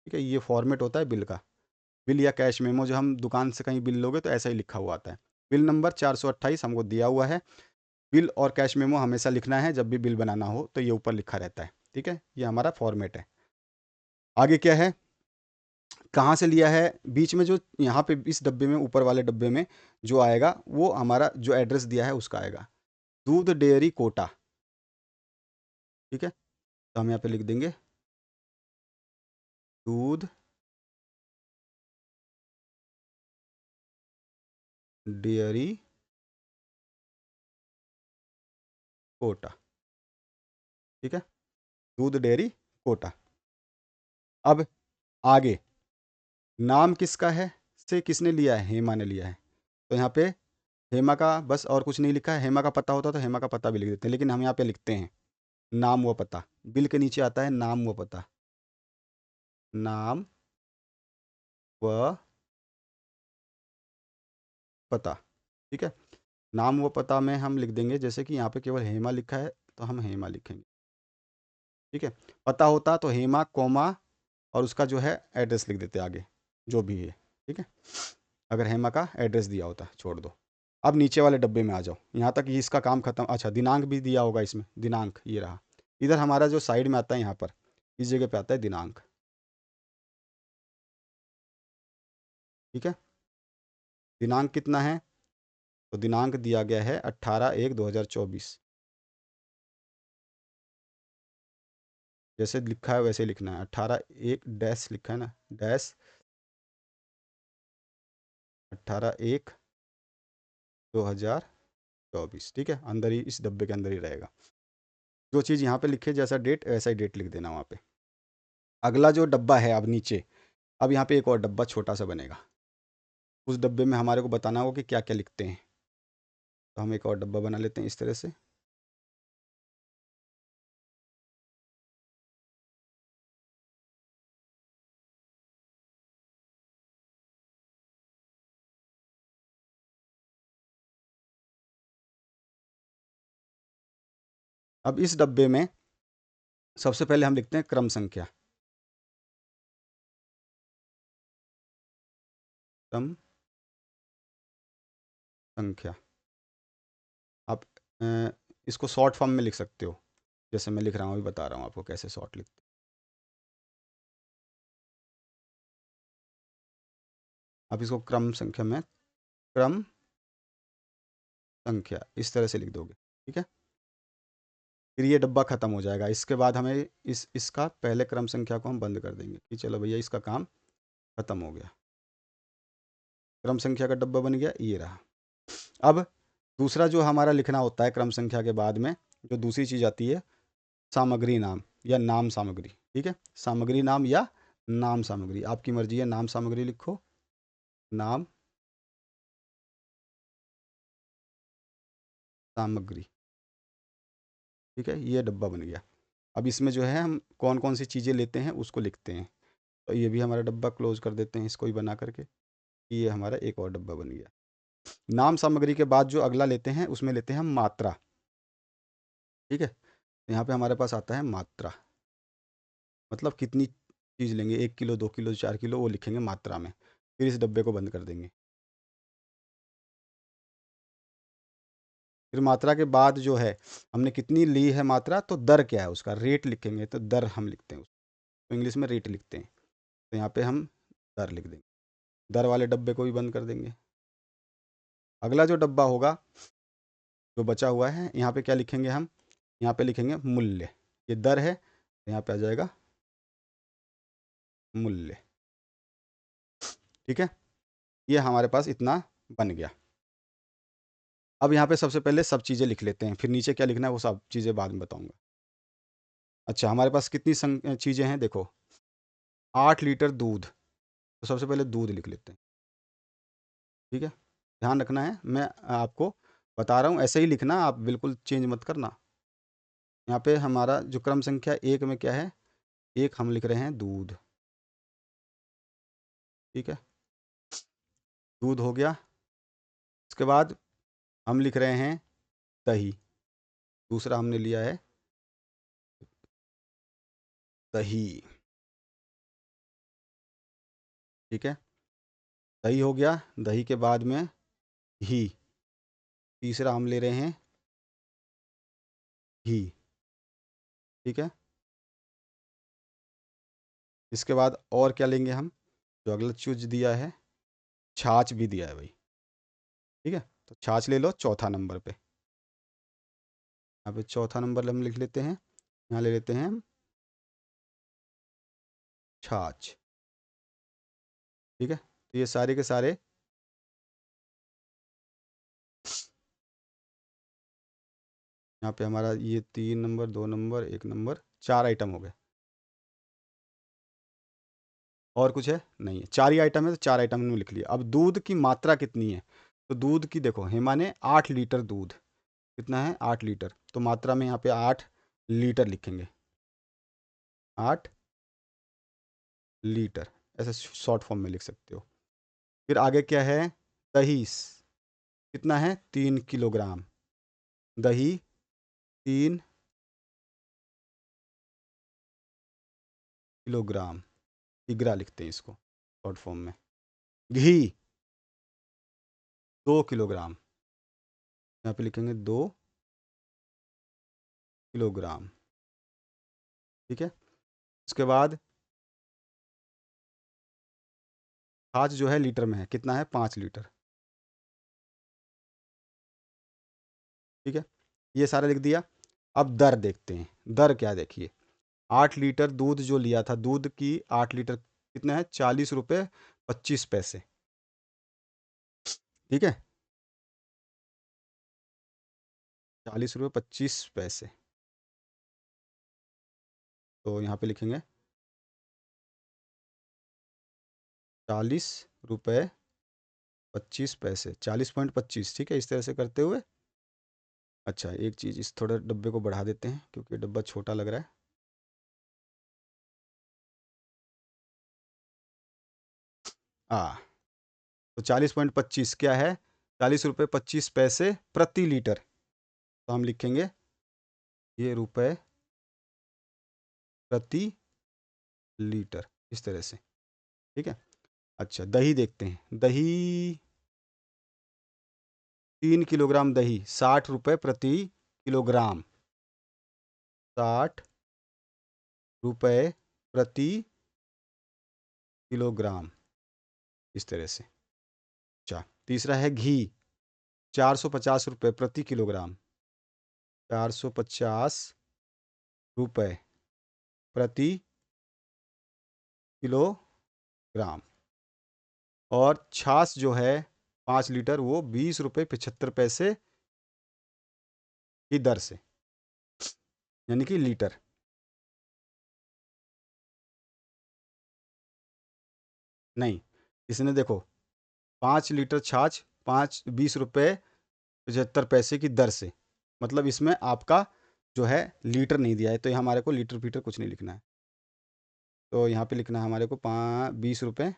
ठीक है। ये फॉर्मेट होता है बिल का, बिल या कैश मेमो। जो हम दुकान से कहीं बिल लोगे तो ऐसा ही लिखा हुआ आता है। बिल नंबर 428 हमको दिया हुआ है। बिल और कैश मेमो हमेशा लिखना है, जब भी बिल बनाना हो तो ये ऊपर लिखा रहता है, ठीक है। ये हमारा फॉर्मेट है। आगे क्या है, कहाँ से लिया है, बीच में जो यहाँ पे इस डब्बे में ऊपर वाले डब्बे में जो आएगा वो हमारा जो एड्रेस दिया है उसका आएगा, दूध डेयरी कोटा, ठीक है। तो हम यहाँ पे लिख देंगे दूध डेयरी कोटा, ठीक है, दूध डेयरी कोटा। अब आगे नाम किसका है, से किसने लिया है, हेमा ने लिया है। तो यहाँ पे हेमा का बस और कुछ नहीं लिखा है। हेमा का पता होता तो हेमा का पता भी लिख देते हैं, लेकिन हम यहाँ पे लिखते हैं नाम व पता। बिल के नीचे आता है नाम व पता, नाम व पता। ठीक है, नाम व पता में हम लिख देंगे, जैसे कि यहाँ पे केवल हेमा लिखा है तो हम हेमा लिखेंगे। ठीक है, पता होता तो हेमा कोमा और उसका जो है एड्रेस लिख देते आगे, जो भी है। ठीक है, अगर हेमा का एड्रेस दिया होता, छोड़ दो। अब नीचे वाले डब्बे में आ जाओ, यहाँ तक ये इसका काम खत्म। अच्छा, दिनांक भी दिया होगा इसमें, दिनांक ये रहा। इधर हमारा जो साइड में आता है, यहाँ पर इस जगह पे आता है दिनांक। ठीक है, दिनांक कितना है, तो दिनांक दिया गया है 18/1/2024। जैसे लिखा है वैसे लिखना है, 18/1 डैश लिखा है ना, डैश 18/1/2024। ठीक है, अंदर ही इस डब्बे के अंदर ही रहेगा। जो चीज़ यहाँ पे लिखे जैसा डेट वैसा ही डेट लिख देना वहाँ पे। अगला जो डब्बा है अब नीचे, अब यहाँ पे एक और डब्बा छोटा सा बनेगा। उस डब्बे में हमारे को बताना होगा कि क्या क्या लिखते हैं। तो हम एक और डब्बा बना लेते हैं इस तरह से। अब इस डब्बे में सबसे पहले हम लिखते हैं क्रम संख्या। क्रम संख्या। आप इसको शॉर्ट फॉर्म में लिख सकते हो, जैसे मैं लिख रहा हूँ, अभी बता रहा हूँ आपको कैसे शॉर्ट लिखते हैं। आप इसको क्रम संख्या में, क्रम संख्या इस तरह से लिख दोगे। ठीक है, फिर ये डब्बा खत्म हो जाएगा। इसके बाद हमें इसका पहले क्रम संख्या को हम बंद कर देंगे कि चलो भैया इसका काम खत्म हो गया। क्रम संख्या का डब्बा बन गया, ये रहा। अब दूसरा जो हमारा लिखना होता है क्रम संख्या के बाद में, जो दूसरी चीज़ आती है, सामग्री नाम या नाम सामग्री। ठीक है, सामग्री नाम या नाम सामग्री, आपकी मर्जी है। नाम सामग्री लिखो, नाम सामग्री। ठीक है, ये डब्बा बन गया। अब इसमें जो है हम कौन कौन सी चीज़ें लेते हैं उसको लिखते हैं। तो ये भी हमारा डब्बा क्लोज कर देते हैं, इसको ही बना करके। ये हमारा एक और डब्बा बन गया। नाम सामग्री के बाद जो अगला लेते हैं उसमें लेते हैं हम मात्रा। ठीक है, तो यहाँ पे हमारे पास आता है मात्रा, मतलब कितनी चीज़ लेंगे, 1 किलो 2 किलो 4 किलो, वो लिखेंगे मात्रा में। फिर इस डब्बे को बंद कर देंगे। फिर मात्रा के बाद जो है हमने कितनी ली है मात्रा, तो दर क्या है उसका, रेट लिखेंगे। तो दर हम लिखते हैं उसको, तो इंग्लिश में रेट लिखते हैं। तो यहाँ पे हम दर लिख देंगे। दर वाले डब्बे को भी बंद कर देंगे। अगला जो डब्बा होगा जो बचा हुआ है, यहाँ पे क्या लिखेंगे हम, यहाँ पे लिखेंगे मूल्य। ये दर है, यहाँ पे आ जाएगा मूल्य। ठीक है, ये हमारे पास इतना बन गया। अब यहाँ पे सबसे पहले सब चीज़ें लिख लेते हैं, फिर नीचे क्या लिखना है वो सब चीज़ें बाद में बताऊँगा। अच्छा, हमारे पास कितनी चीज़ें हैं देखो, 8 लीटर दूध। तो सबसे पहले दूध लिख लेते हैं। ठीक है, ध्यान रखना है, मैं आपको बता रहा हूँ, ऐसे ही लिखना, आप बिल्कुल चेंज मत करना। यहाँ पे हमारा जो क्रम संख्या एक में क्या है, एक हम लिख रहे हैं दूध। ठीक है, दूध हो गया। उसके बाद हम लिख रहे हैं दही। दूसरा हमने लिया है दही। ठीक है, दही हो गया। दही के बाद में घी। तीसरा हम ले रहे हैं घी। ठीक है, इसके बाद और क्या लेंगे हम, जो अगला चूज दिया है, छाछ भी दिया है भाई। ठीक है, तो छाछ ले लो चौथा नंबर पे। यहाँ पे चौथा नंबर हम लिख लेते हैं, यहाँ ले लेते हैं हम छाछ। ठीक है, तो ये सारे के सारे, यहाँ पे हमारा ये 3 नंबर 2 नंबर 1 नंबर 4 आइटम हो गए। और कुछ है नहीं है, 4 ही आइटम है, तो 4 आइटम में लिख लिया। अब दूध की मात्रा कितनी है, तो दूध की देखो, हेमा ने 8 लीटर दूध, कितना है 8 लीटर, तो मात्रा में यहाँ पे 8 लीटर लिखेंगे, 8 लीटर, ऐसे शॉर्ट फॉर्म में लिख सकते हो। फिर आगे क्या है, दही कितना है 3 किलोग्राम, दही 3 किलोग्राम, इग्रा लिखते हैं इसको शॉर्ट फॉर्म में। घी 2 किलोग्राम, यहाँ पे लिखेंगे 2 किलोग्राम, ठीक है। उसके बाद छाछ जो है लीटर में है, कितना है 5 लीटर, ठीक है, ये सारा लिख दिया। अब दर देखते हैं, दर क्या देखिए, 8 लीटर दूध जो लिया था, दूध की 8 लीटर कितना है 40 रुपये 25 पैसे, ठीक है, 40 रुपये 25 पैसे, तो यहाँ पे लिखेंगे 40 रुपये 25 पैसे, 40.25, ठीक है, इस तरह से करते हुए। अच्छा एक चीज़, इस थोड़ा डब्बे को बढ़ा देते हैं क्योंकि डब्बा छोटा लग रहा है। तो 40.25 क्या है, 40 रुपये 25 पैसे प्रति लीटर, तो हम लिखेंगे ये रुपए प्रति लीटर, इस तरह से, ठीक है। अच्छा दही देखते हैं, दही 3 किलोग्राम दही 60 रुपये प्रति किलोग्राम, 60 रुपये प्रति किलोग्राम, इस तरह से। अच्छा तीसरा है घी, 450 रुपये प्रति किलोग्राम, 450 रुपये प्रति किलोग्राम। और छाछ जो है 5 लीटर, वो 20 रुपये 75 पैसे की दर से, यानी कि लीटर, नहीं, इसने देखो 5 लीटर छाछ, 20 रुपये 75 पैसे की दर से, मतलब इसमें आपका जो है लीटर नहीं दिया है, तो ये हमारे को लीटर पीटर कुछ नहीं लिखना है, तो यहाँ पे लिखना है हमारे को 20 रुपये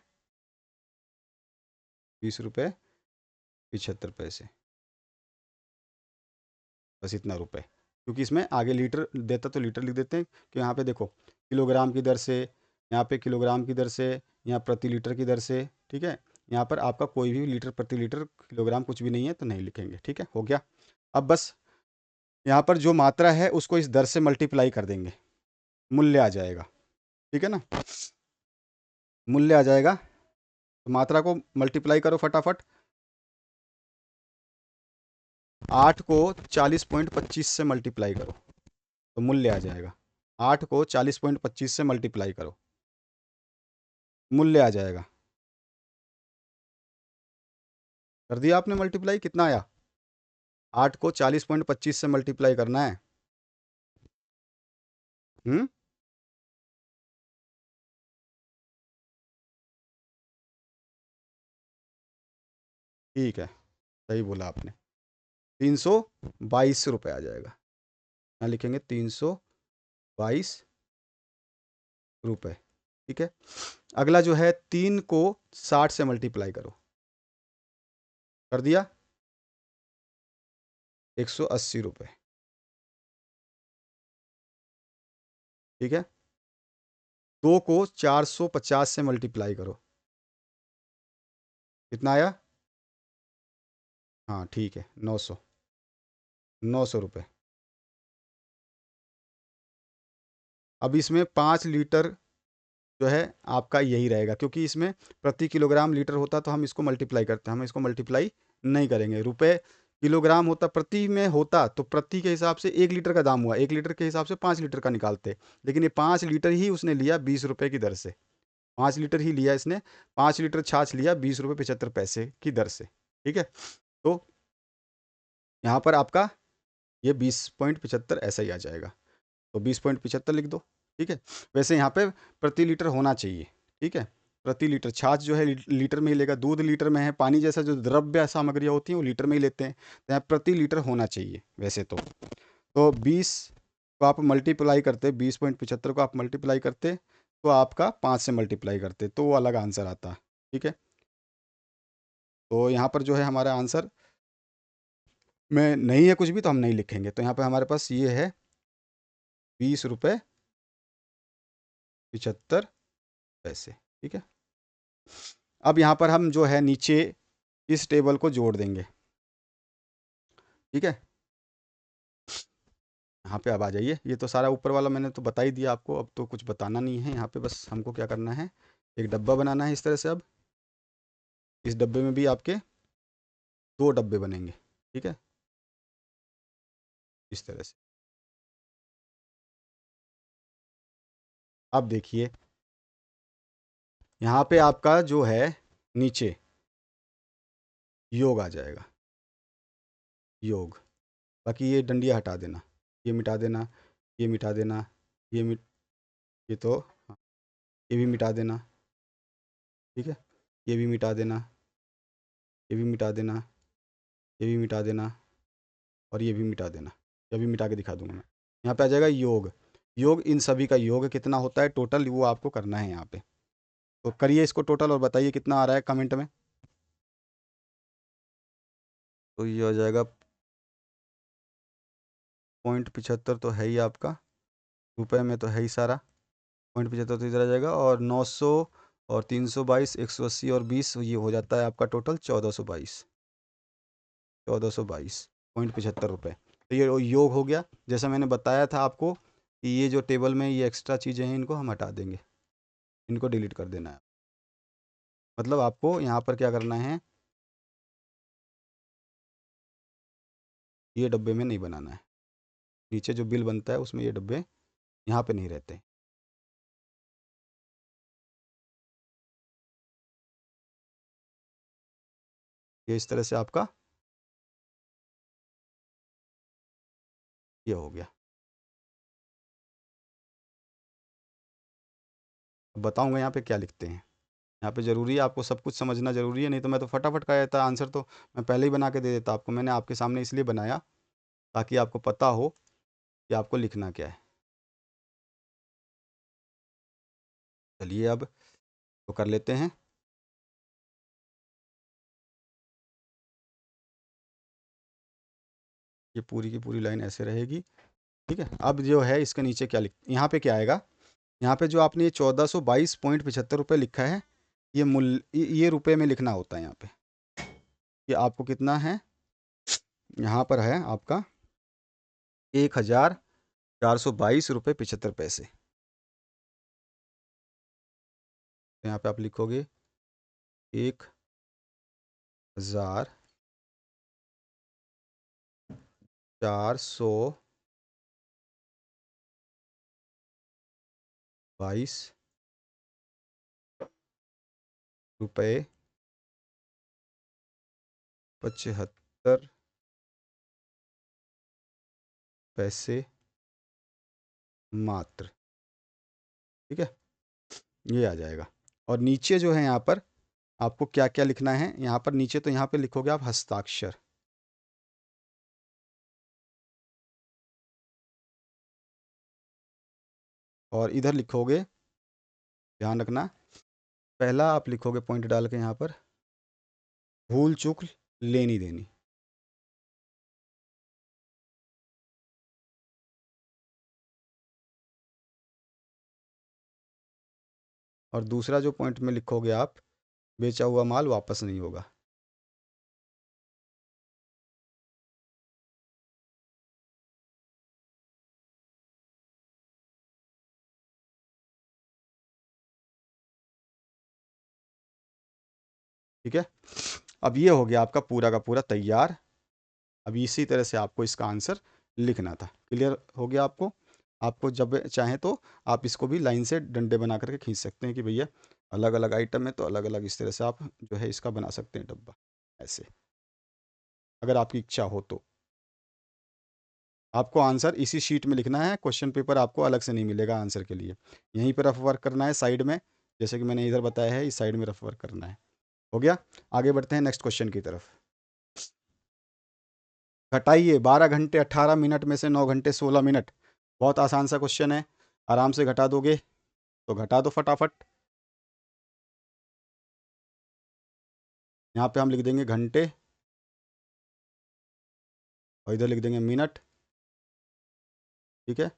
75 पैसे, बस इतना रुपए, क्योंकि इसमें आगे लीटर देता तो लीटर लिख देते हैं, कि यहाँ पे देखो किलोग्राम की दर से, यहाँ पे किलोग्राम की दर से, यहाँ प्रति लीटर की दर से, ठीक है। यहाँ पर आपका कोई भी लीटर प्रति लीटर किलोग्राम कुछ भी नहीं है, तो नहीं लिखेंगे, ठीक है, हो गया। अब बस यहाँ पर जो मात्रा है उसको इस दर से मल्टीप्लाई कर देंगे, मूल्य आ जाएगा, ठीक है ना, मूल्य आ जाएगा, तो मात्रा को मल्टीप्लाई करो फटाफट, 8 को 40.25 से मल्टीप्लाई करो, तो मूल्य आ जाएगा, 8 को 40.25 से मल्टीप्लाई करो, मूल्य आ जाएगा। कर दिया आपने मल्टीप्लाई, कितना आया, 8 को 40.25 से मल्टीप्लाई करना है। हम्म, ठीक है, सही बोला आपने, 322 रुपये आ जाएगा, यहाँ लिखेंगे 322 रुपये, ठीक है। अगला जो है 3 को 60 से मल्टीप्लाई करो, कर दिया, 180 रुपये, ठीक है। 2 को 450 से मल्टीप्लाई करो, कितना आया, हाँ ठीक है, 900 रुपये। अब इसमें 5 लीटर जो है आपका यही रहेगा, क्योंकि इसमें प्रति किलोग्राम लीटर होता तो हम इसको मल्टीप्लाई करते हैं, हम इसको मल्टीप्लाई नहीं करेंगे, रुपए किलोग्राम होता, प्रति में होता तो प्रति के हिसाब से 1 लीटर का दाम हुआ, 1 लीटर के हिसाब से 5 लीटर का निकालते, लेकिन ये 5 लीटर ही उसने लिया 20 रुपये की दर से, 5 लीटर ही लिया इसने, 5 लीटर छाछ लिया 20 रुपये 75 पैसे की दर से, ठीक है। तो यहाँ पर आपका ये 20.75 ऐसा ही आ जाएगा, तो 20.75 लिख दो, ठीक है। वैसे यहाँ पे प्रति लीटर होना चाहिए, ठीक है, प्रति लीटर। छाछ जो है लीटर में ही लेगा, दूध लीटर में है, पानी जैसा जो द्रव्य सामग्रियाँ होती हैं वो लीटर में ही लेते हैं, तो यहाँ प्रति लीटर होना चाहिए वैसे तो 20 को आप मल्टीप्लाई करते, 20.75 को आप मल्टीप्लाई करते तो आपका 5 से मल्टीप्लाई करते तो वो अलग आंसर आता। ठीक है, तो यहाँ पर जो है हमारा आंसर में नहीं है कुछ भी तो हम नहीं लिखेंगे, तो यहाँ पर हमारे पास ये है 20 रुपये 75 पैसे। ठीक है, अब यहाँ पर हम जो है नीचे इस टेबल को जोड़ देंगे। ठीक है, यहाँ पे अब आ जाइए, ये तो सारा ऊपर वाला मैंने तो बता ही दिया आपको, अब तो कुछ बताना नहीं है। यहाँ पे बस हमको क्या करना है, एक डब्बा बनाना है इस तरह से। अब इस डब्बे में भी आपके 2 डब्बे बनेंगे। ठीक है, इस तरह से। अब देखिए यहाँ पे आपका जो है नीचे योग आ जाएगा, योग। बाकी ये डंडियाँ हटा देना, ये मिटा देना, ये मिटा देना, ये मिट ये तो हाँ, ये भी मिटा देना। ठीक है, ये भी मिटा देना, ये भी मिटा देना, ये भी मिटा देना, और ये भी मिटा देना। ये भी मिटा के दिखा दूंगा मैं। यहाँ पे आ जाएगा योग। योग इन सभी का योग कितना होता है टोटल, वो आपको करना है यहाँ पे। तो करिए इसको टोटल और बताइए कितना आ रहा है कमेंट में। तो ये आ जाएगा 0.75 तो है ही आपका, रुपए में तो है ही सारा। 0.75 तो इधर आ जाएगा, और 900 और 322, 180 और 20, ये हो जाता है आपका टोटल 1422। 1422.75 रुपये। तो ये योग हो गया। जैसा मैंने बताया था आपको कि ये जो टेबल में ये एक्स्ट्रा चीज़ें हैं इनको हम हटा देंगे, इनको डिलीट कर देना है। मतलब आपको यहाँ पर क्या करना है, ये डब्बे में नहीं बनाना है। नीचे जो बिल बनता है उसमें ये डब्बे यहाँ पे नहीं रहते। ये इस तरह से आपका ये हो गया। अब बताऊँगा यहाँ पे क्या लिखते हैं। यहाँ पे ज़रूरी है आपको सब कुछ समझना ज़रूरी है, नहीं तो मैं तो फटाफट का देता आंसर, तो मैं पहले ही बना के दे देता आपको। मैंने आपके सामने इसलिए बनाया ताकि आपको पता हो कि आपको लिखना क्या है। चलिए अब तो कर लेते हैं। ये पूरी की पूरी लाइन ऐसे रहेगी। ठीक है, अब जो है इसके नीचे क्या लिख, यहाँ पे क्या आएगा, यहाँ पे जो आपने ये 1422.75 रुपये लिखा है, ये मूल्य ये रुपए में लिखना होता है यहाँ पे। ये आपको कितना है, यहाँ पर है आपका 1422.75 रुपये। तो यहाँ पे आप लिखोगे 1422.75 पैसे मात्र। ठीक है, ये आ जाएगा। और नीचे जो है यहाँ पर आपको क्या क्या लिखना है, यहाँ पर नीचे तो यहाँ पे लिखोगे आप हस्ताक्षर, और इधर लिखोगे, ध्यान रखना, पहला आप लिखोगे पॉइंट डाल के यहाँ पर भूल चूक लेनी देनी। और दूसरा जो पॉइंट में लिखोगे आप, बेचा हुआ माल वापस नहीं होगा। ठीक है, अब ये हो गया आपका पूरा का पूरा तैयार। अब इसी तरह से आपको इसका आंसर लिखना था। क्लियर हो गया आपको। आपको जब चाहें तो आप इसको भी लाइन से डंडे बना करके खींच सकते हैं कि भैया अलग अलग आइटम है तो अलग अलग इस तरह से आप जो है इसका बना सकते हैं डब्बा, ऐसे, अगर आपकी इच्छा हो तो। आपको आंसर इसी शीट में लिखना है, क्वेश्चन पेपर आपको अलग से नहीं मिलेगा आंसर के लिए। यहीं पर रफ वर्क करना है साइड में, जैसे कि मैंने इधर बताया है, इस साइड में रेफर करना है। हो गया। आगे बढ़ते हैं नेक्स्ट क्वेश्चन की तरफ। घटाइए 12 घंटे 18 मिनट में से 9 घंटे 16 मिनट। बहुत आसान सा क्वेश्चन है, आराम से घटा दोगे, तो घटा दो फटाफट। यहाँ पे हम लिख देंगे घंटे और इधर लिख देंगे मिनट। ठीक है,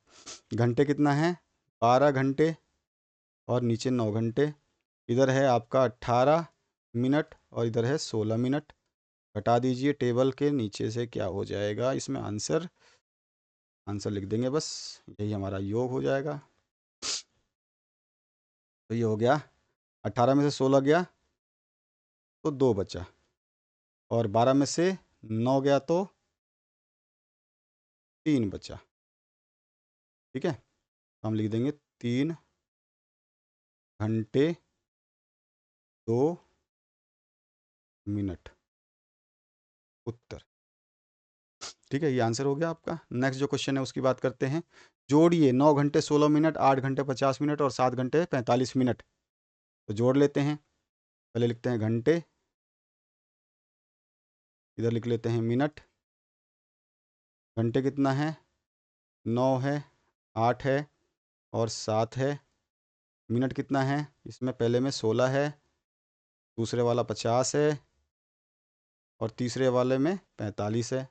घंटे कितना है, 12 घंटे और नीचे 9 घंटे। इधर है आपका 18 मिनट और इधर है 16 मिनट। घटा दीजिए, टेबल के नीचे से क्या हो जाएगा इसमें आंसर, आंसर लिख देंगे बस, यही हमारा योग हो जाएगा। तो ये हो गया, 18 में से 16 गया तो 2 बचा, और 12 में से 9 गया तो 3 बचा। ठीक है, तो हम लिख देंगे 3 घंटे 2 मिनट उत्तर। ठीक है, ये आंसर हो गया आपका। नेक्स्ट जो क्वेश्चन है उसकी बात करते हैं। जोड़िए 9 घंटे 16 मिनट, 8 घंटे 50 मिनट और 7 घंटे 45 मिनट। तो जोड़ लेते हैं, पहले लिखते हैं घंटे, इधर लिख लेते हैं मिनट। घंटे कितना है, 9 है, 8 है और 7 है। मिनट कितना है, इसमें पहले में 16 है, दूसरे वाला 50 है और तीसरे वाले में 45 है।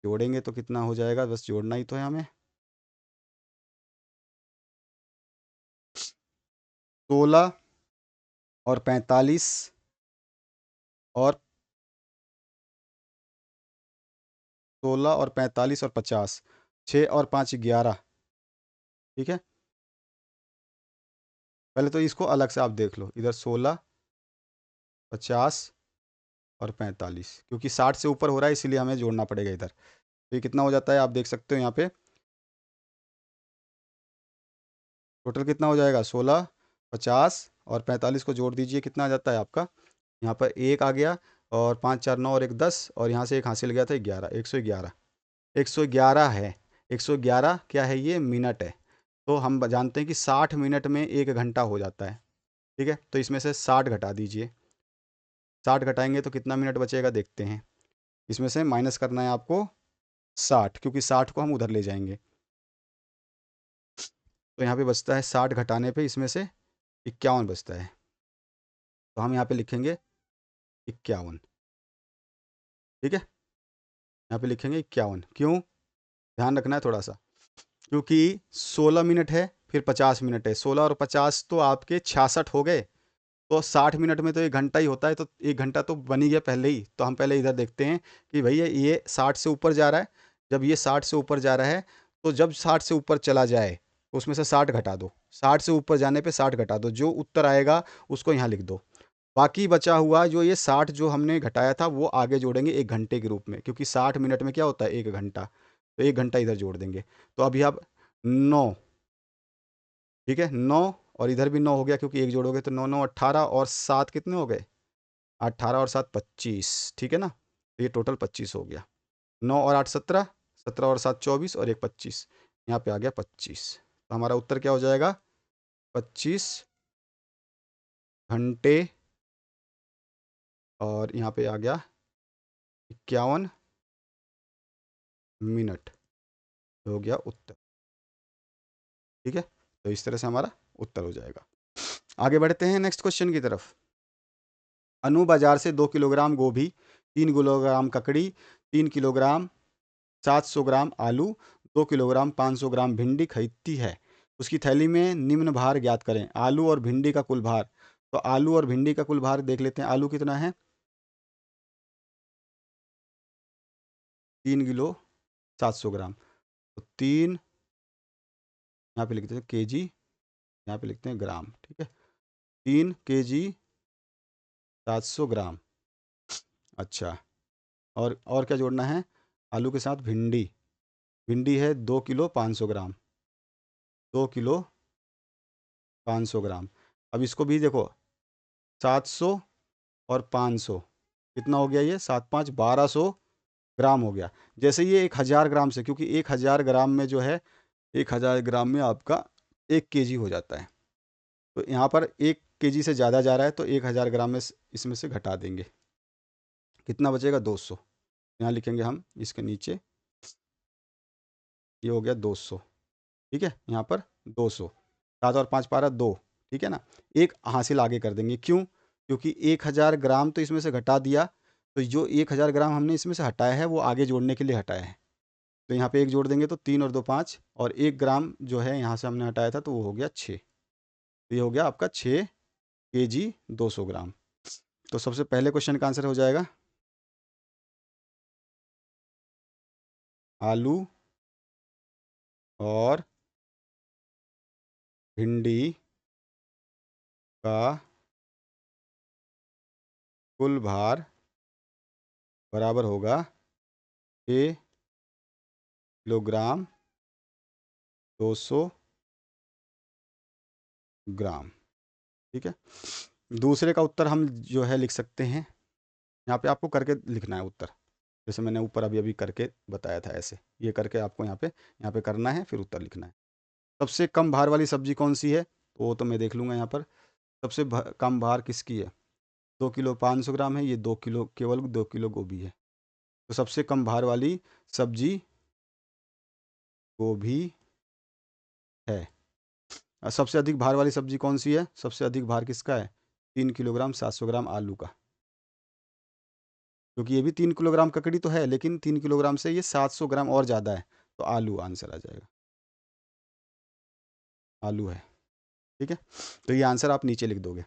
जोड़ेंगे तो कितना हो जाएगा, बस जोड़ना ही तो है हमें। 16 और 45 और 16 और 45 और 50, 6 और 5 11। ठीक है, पहले तो इसको अलग से आप देख लो, इधर 16 50 और 45, क्योंकि 60 से ऊपर हो रहा है इसीलिए हमें जोड़ना पड़ेगा इधर। तो ये कितना हो जाता है आप देख सकते हो यहाँ पे, टोटल कितना हो जाएगा, 16 50 और 45 को जोड़ दीजिए, कितना आ जाता है आपका, यहाँ पर एक आ गया और 5 4 9 और एक 10 और यहाँ से एक हासिल गया था 11, 111। 111 है, 111 क्या है, ये मिनट है। तो हम जानते हैं कि 60 मिनट में 1 घंटा हो जाता है। ठीक है, तो इसमें से 60 घटा दीजिए, 60 घटाएंगे तो कितना मिनट बचेगा देखते हैं। इसमें से माइनस करना है आपको 60, क्योंकि 60 को हम उधर ले जाएंगे। तो यहाँ पे बचता है 60 घटाने पे इसमें से 51 बचता है। तो हम यहाँ पे लिखेंगे 51। ठीक है, यहाँ पे लिखेंगे 51। क्यों, ध्यान रखना है थोड़ा सा, क्योंकि 16 मिनट है फिर 50 मिनट है, 16 और 50 तो आपके 66 हो गए। तो 60 मिनट में तो 1 घंटा ही होता है, तो 1 घंटा तो बन ही गया पहले ही। तो हम पहले इधर देखते हैं कि भैया ये 60 से ऊपर जा रहा है। जब ये 60 से ऊपर जा रहा है, तो जब 60 से ऊपर चला जाए तो उसमें से 60 घटा दो, 60 से ऊपर जाने पे 60 घटा दो, जो उत्तर आएगा उसको यहाँ लिख दो। बाकी बचा हुआ जो ये 60 जो हमने घटाया था वो आगे जोड़ेंगे 1 घंटे के रूप में, क्योंकि 60 मिनट में क्या होता है, 1 घंटा। तो 1 घंटा इधर जोड़ देंगे। तो अभी आप 9, ठीक है 9, और इधर भी 9 हो गया, क्योंकि एक जोड़ोगे तो 9 9 18 और 7 कितने हो गए, 18 और 7 25। ठीक है ना, तो ये टोटल 25 हो गया। 9 और 8 17, 17 और 7 24 और एक 25, यहाँ पे आ गया 25। तो हमारा उत्तर क्या हो जाएगा, 25 घंटे और यहाँ पे आ गया 51 मिनट, हो गया उत्तर। ठीक है, तो इस तरह से हमारा उत्तर हो जाएगा। आगे बढ़ते हैं नेक्स्ट क्वेश्चन की तरफ। अनु बाजार से 2 किलोग्राम गोभी, 3 किलोग्राम ककड़ी, 3 किलोग्राम 700 ग्राम आलू, 2 किलोग्राम 500 ग्राम भिंडी खरीदती है। उसकी थैली में निम्न भार ज्ञात करें। आलू और भिंडी का कुल भार। तो आलू और भिंडी का कुल भार देख लेते हैं। आलू कितना है, 3 किलो 700 ग्राम। तो 3, यहाँ पे लिखते हैं केजी, यहाँ पे लिखते हैं ग्राम। ठीक है, 3 केजी 700 ग्राम। अच्छा, और क्या जोड़ना है, आलू के साथ भिंडी। भिंडी है 2 किलो 500 ग्राम, 2 किलो 500 ग्राम। अब इसको भी देखो, 700 और 500 कितना हो गया, ये 7 5 1200 ग्राम हो गया। जैसे ये 1000 ग्राम से, क्योंकि 1000 ग्राम में जो है, 1000 ग्राम में आपका 1 kg हो जाता है। तो यहाँ पर 1 kg से ज़्यादा जा रहा है तो 1000 ग्राम में इसमें से घटा देंगे, कितना बचेगा 200। यहाँ लिखेंगे हम इसके नीचे, ये हो गया 200, ठीक है, यहाँ पर 200, 7 और 5 12 2, ठीक है ना। एक हासिल आगे कर देंगे, क्यों? क्योंकि 1000 ग्राम तो इसमें से घटा दिया, तो जो 1000 ग्राम हमने इसमें से हटाया है वो आगे जोड़ने के लिए हटाया है। तो यहाँ पे एक जोड़ देंगे तो 3 और 2 5, और 1 ग्राम जो है यहाँ से हमने हटाया था तो वो हो गया 6। तो ये हो गया आपका 6 kg 200 ग्राम। तो सबसे पहले क्वेश्चन का आंसर हो जाएगा आलू और भिंडी का कुल भार बराबर होगा 6 किलोग्राम 200 ग्राम, ठीक है। दूसरे का उत्तर हम जो है लिख सकते हैं, यहाँ पे आपको करके लिखना है उत्तर, जैसे मैंने ऊपर अभी अभी करके बताया था, ऐसे ये करके आपको यहाँ पे करना है, फिर उत्तर लिखना है। सबसे कम भार वाली सब्जी कौन सी है, तो वो तो मैं देख लूँगा यहाँ पर। सबसे कम भार किसकी है? 2 किलो 500 ग्राम है, ये 2 किलो, केवल 2 किलो गोभी है। तो सबसे कम भार वाली सब्जी गोभी है। और सबसे अधिक भार वाली सब्जी कौन सी है? सबसे अधिक भार किसका है? 3 किलोग्राम 700 ग्राम आलू का, क्योंकि ये भी 3 किलोग्राम ककड़ी तो है, लेकिन 3 किलोग्राम से ये 700 ग्राम और ज़्यादा है, तो आलू आंसर आ जाएगा, आलू है, ठीक है। तो ये आंसर आप नीचे लिख दोगे।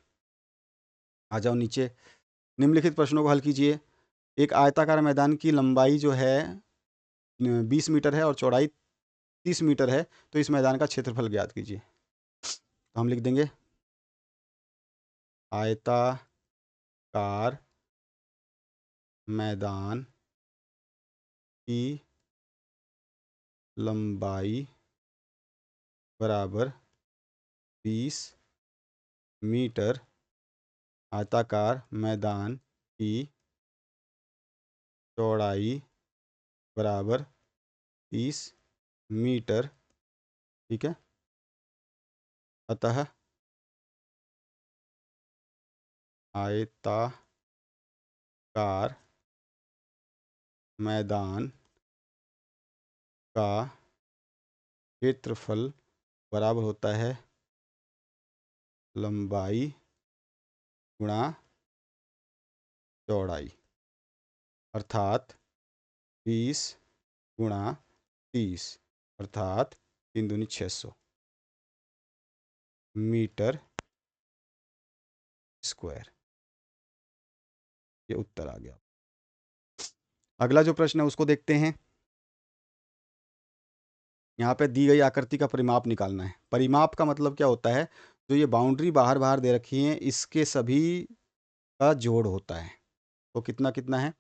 आ जाओ नीचे, निम्नलिखित प्रश्नों को हल कीजिए। एक आयताकार मैदान की लंबाई जो है 20 मीटर है और चौड़ाई 30 मीटर है, तो इस मैदान का क्षेत्रफल ज्ञात कीजिए। तो हम लिख देंगे आयताकार मैदान की लंबाई बराबर 20 मीटर। आयताकार मैदान की चौड़ाई बराबर 30 मीटर, ठीक है। अतः आयताकार मैदान का क्षेत्रफल बराबर होता है लंबाई गुणा चौड़ाई, अर्थात 20 × 30, अर्थात 3 दूनी 600 मीटर स्क्वायर। ये उत्तर आ गया। अगला जो प्रश्न है उसको देखते हैं। यहाँ पे दी गई आकृति का परिमाप निकालना है। परिमाप का मतलब क्या होता है? जो ये बाउंड्री बाहर बाहर दे रखी है, इसके सभी का जोड़ होता है। तो कितना कितना है?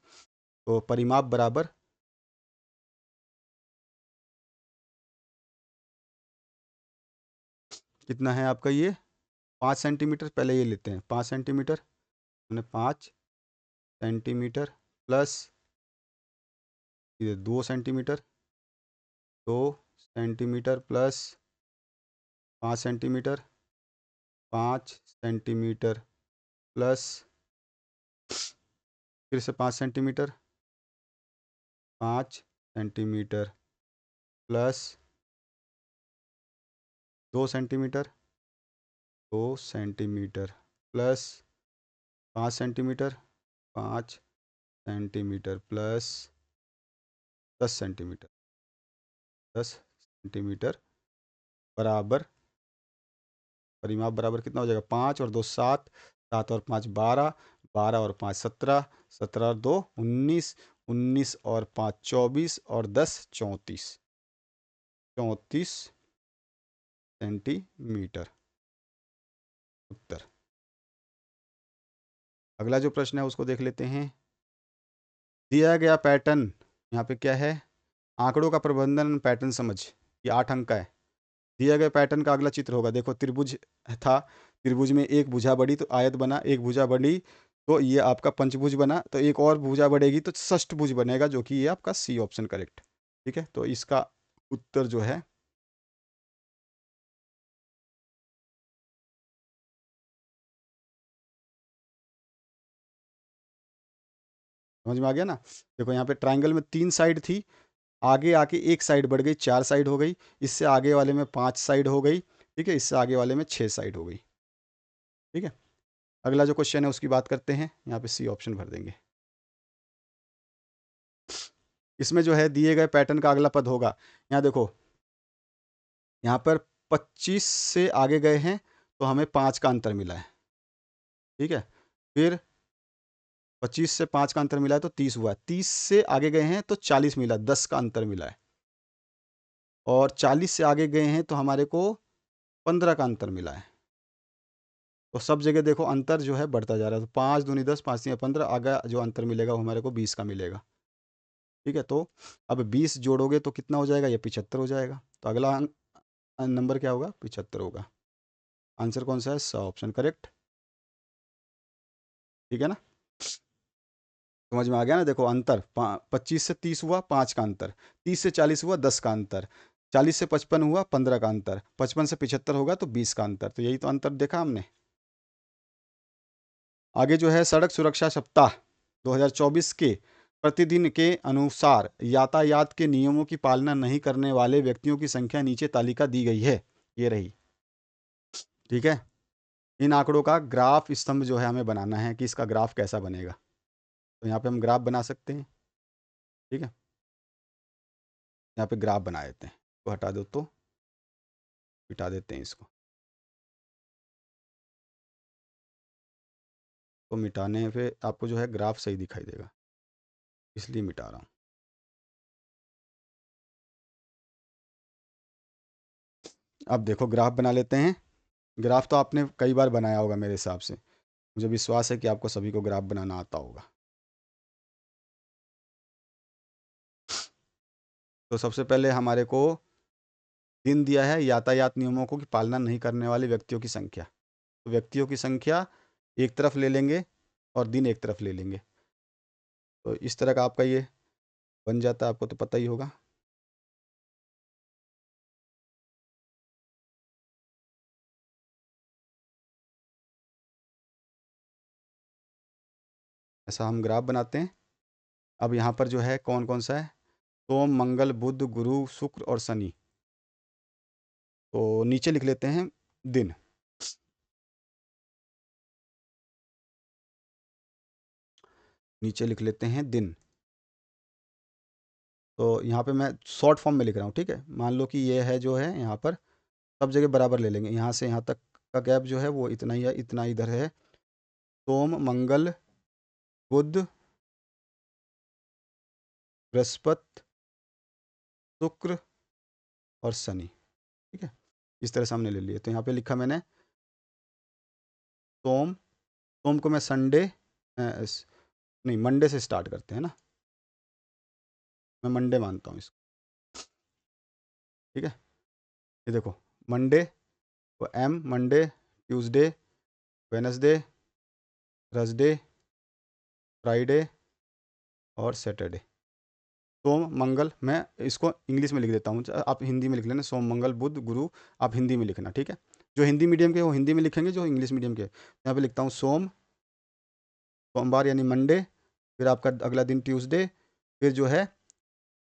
तो परिमाप बराबर कितना है आपका? ये 5 सेंटीमीटर, पहले ये लेते हैं 5 सेंटीमीटर, मैंने 5 सेंटीमीटर प्लस ये 2 centimetre, 2 centimetre plus 5 centimetre, 5 centimetre plus फिर से 5 centimetre, 5 centimetre plus 2 centimetre, 2 centimetre plus 5 centimetre, 5 centimetre plus 10 centimetre, 10 centimetre बराबर, परिमाप बराबर कितना हो जाएगा? 5 और 2 7, 7 और 5 12, 12 और 5 17, 17 और 2 19, 19 और 5 24 और 10 34, 34 सेंटीमीटर उत्तर। अगला जो प्रश्न है उसको देख लेते हैं। दिया गया पैटर्न, यहाँ पे क्या है? आंकड़ों का प्रबंधन पैटर्न समझ, ये 8 अंक का है। दिया गया पैटर्न का अगला चित्र होगा। देखो त्रिभुज था, त्रिभुज में एक भुजा बढ़ी तो आयत बना, एक भुजा बढ़ी तो ये आपका पंचभुज बना, तो एक और भुजा बढ़ेगी तो षष्ठभुज बनेगा, जो कि ये आपका सी ऑप्शन करेक्ट, ठीक है। तो इसका उत्तर जो है समझ में आ गया ना। देखो यहाँ पे ट्राइंगल में 3 साइड थी, आगे आके एक साइड बढ़ गई, 4 साइड हो गई। इससे आगे वाले में 5 साइड हो गई, ठीक है। इससे आगे वाले में 6 साइड हो गई, ठीक है। अगला जो क्वेश्चन है उसकी बात करते हैं। यहाँ पे सी ऑप्शन भर देंगे। इसमें जो है दिए गए पैटर्न का अगला पद होगा। यहाँ देखो, यहाँ पर 25 से आगे गए हैं तो हमें 5 का अंतर मिला है, ठीक है। फिर 25 से 5 का अंतर मिला है तो 30 हुआ है। 30 से आगे गए हैं तो 40 मिला, 10 का अंतर मिला है। और 40 से आगे गए हैं तो हमारे को 15 का अंतर मिला है। तो सब जगह देखो अंतर जो है बढ़ता जा रहा है। तो 5 दूनी 10, 5 तिया 15, आगे जो अंतर मिलेगा वो हमारे को 20 का मिलेगा, ठीक है। तो अब 20 जोड़ोगे तो कितना हो जाएगा, ये 75 हो जाएगा। तो अगला नंबर क्या होगा, 75 होगा। आंसर कौन सा है, सा ऑप्शन करेक्ट, ठीक है ना। समझ में आ गया ना। देखो अंतर 25 से 30 हुआ, 5 का अंतर। 30 से 40 हुआ, 10 का अंतर। 40 से 55 हुआ, 15 का अंतर। 55 से 75 होगा तो 20 का अंतर। तो यही तो अंतर देखा हमने। आगे जो है सड़क सुरक्षा सप्ताह 2024 के प्रतिदिन के अनुसार यातायात के नियमों की पालना नहीं करने वाले व्यक्तियों की संख्या नीचे तालिका दी गई है, ये रही, ठीक है। इन आंकड़ों का ग्राफ स्तंभ जो है हमें बनाना है कि इसका ग्राफ कैसा बनेगा। तो यहाँ पे हम ग्राफ बना सकते हैं, ठीक है। यहाँ पे ग्राफ बना देते हैं, तो हटा दो तो मिटा देते हैं इसको। तो मिटाने पे आपको जो है ग्राफ सही दिखाई देगा, इसलिए मिटा रहा हूँ। अब देखो ग्राफ बना लेते हैं। ग्राफ तो आपने कई बार बनाया होगा मेरे हिसाब से। मुझे विश्वास है कि आपको सभी को ग्राफ बनाना आता होगा। तो सबसे पहले हमारे को दिन दिया है यातायात नियमों को की पालना नहीं करने वाले व्यक्तियों की संख्या। तो व्यक्तियों की संख्या एक तरफ ले लेंगे और दिन एक तरफ ले लेंगे। तो इस तरह का आपका ये बन जाता है, आपको तो पता ही होगा। ऐसा हम ग्राफ बनाते हैं। अब यहाँ पर जो है कौन कौन सा है, सोम मंगल बुध गुरु शुक्र और शनि। तो नीचे लिख लेते हैं दिन। नीचे लिख लेते हैं दिन। तो यहाँ पे मैं शॉर्ट फॉर्म में लिख रहा हूँ, ठीक है। मान लो कि ये है जो है यहाँ पर सब जगह बराबर ले लेंगे। यहाँ से यहाँ तक का गैप जो है वो इतना ही है, इतना इधर है। सोम मंगल बुध बृहस्पति शुक्र और शनि, ठीक है। इस तरह से हमने ले लिए। तो यहाँ पे लिखा मैंने सोम। सोम को मैं संडे नहीं मंडे से स्टार्ट करते हैं ना, मैं मंडे मानता हूँ इसको, ठीक है। ये देखो मंडे, तो M Monday, Tuesday, Wednesday, Thursday, Friday और सैटरडे। सोम मंगल, मैं इसको इंग्लिश में लिख देता हूँ, आप हिंदी में लिख लेना। सोम मंगल बुध गुरु आप हिंदी में लिखना, ठीक है। जो हिंदी मीडियम के वो हिंदी में लिखेंगे, जो इंग्लिश मीडियम के यहाँ पे लिखता हूँ सोमवार यानी मंडे। फिर आपका अगला दिन ट्यूसडे, फिर जो है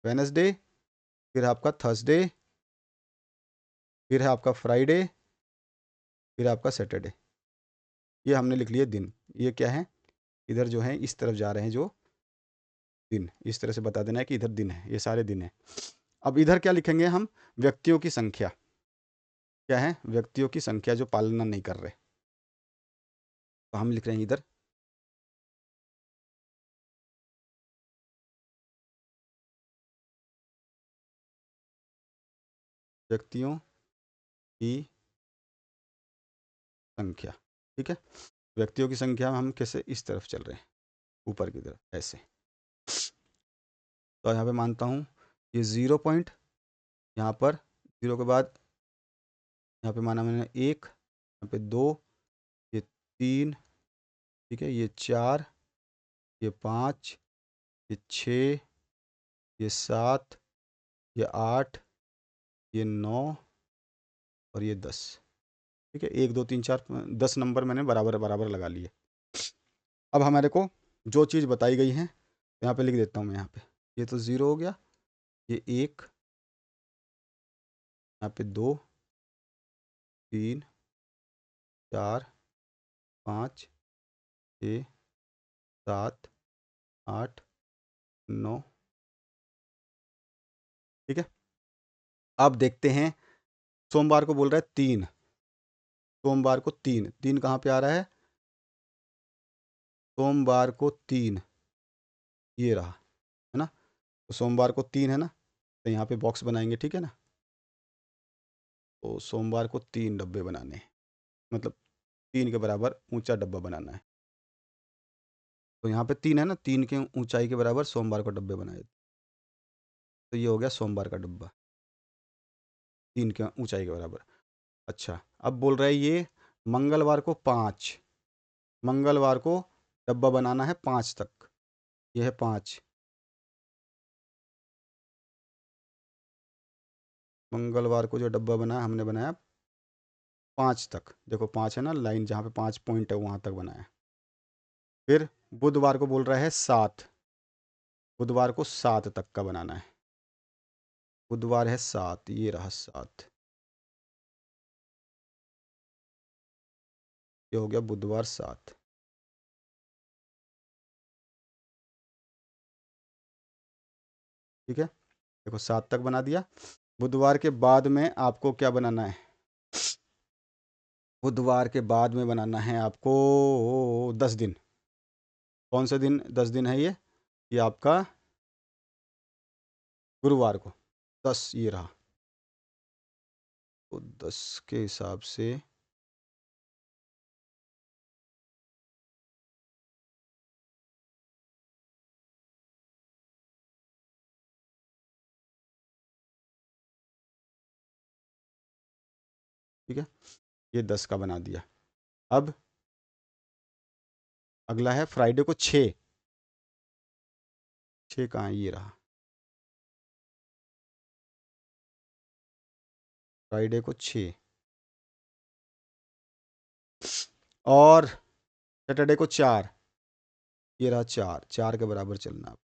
वेनसडे, फिर आपका थर्सडे, फिर है आपका फ्राइडे, फिर आपका सैटरडे। ये हमने लिख लिए दिन। ये क्या है, इधर जो है इस तरफ जा रहे हैं जो दिन, इस तरह से बता देना है कि इधर दिन है, ये सारे दिन है। अब इधर क्या लिखेंगे हम, व्यक्तियों की संख्या। क्या है, व्यक्तियों की संख्या जो पालना नहीं कर रहे। तो हम लिख रहे हैं इधर व्यक्तियों की संख्या, ठीक है। व्यक्तियों की संख्या में हम कैसे इस तरफ चल रहे हैं, ऊपर की तरफ ऐसे। तो यहाँ पे मानता हूँ ये 0 पॉइंट, यहाँ पर 0 के बाद यहाँ पे माना मैंने 1, यहाँ पे 2, ये 3, ठीक है, ये 4, ये 5, ये 6, ये 7, ये 8, ये 9 और ये 10, ठीक है। 1 2 3 4 10 नंबर मैंने बराबर बराबर लगा लिए। अब हमारे को जो चीज़ बताई गई है यहाँ पे लिख देता हूँ मैं, यहाँ पे ये तो 0 हो गया, ये 1, यहाँ पे 2, 3, 4, 5, 6, 7, 8, 9। ठीक है, अब देखते हैं। सोमवार को बोल रहा है 3, सोमवार को 3, 3 कहाँ पे आ रहा है? सोमवार को 3 ये रहा, है ना? तो सोमवार को 3 है ना, तो यहाँ पे बॉक्स बनाएंगे, ठीक है ना? तो सोमवार को 3 डब्बे बनाने हैं, मतलब 3 के बराबर ऊंचा डब्बा बनाना है। तो यहाँ पे 3 है ना, 3 के ऊंचाई के बराबर सोमवार को डब्बे बनाए, तो ये हो गया सोमवार का डब्बा, 3 के ऊंचाई के बराबर। अच्छा, अब बोल रहा है ये मंगलवार को 5, मंगलवार को डब्बा बनाना है 5 तक, ये है 5। मंगलवार को जो डब्बा बनाया हमने, बनाया 5 तक, देखो 5 है ना, लाइन जहाँ पे 5 पॉइंट है वहाँ तक बनाया। फिर बुधवार को बोल रहा है 7, बुधवार को 7 तक का बनाना है, बुधवार है 7, ये रहा 7, ये हो गया बुधवार 7। ठीक है, देखो 7 तक बना दिया। बुधवार के बाद में आपको क्या बनाना है? बुधवार के बाद में बनाना है आपको 10 दिन। कौन सा दिन 10 दिन है ये आपका गुरुवार को 10 ये रहा, तो 10 के हिसाब से ठीक है, ये 10 का बना दिया। अब अगला है फ्राइडे को 6, 6 कहाँ है? ये रहा, फ्राइडे को 6, और सैटरडे को 4, ये रहा 4, 4 के बराबर चलना।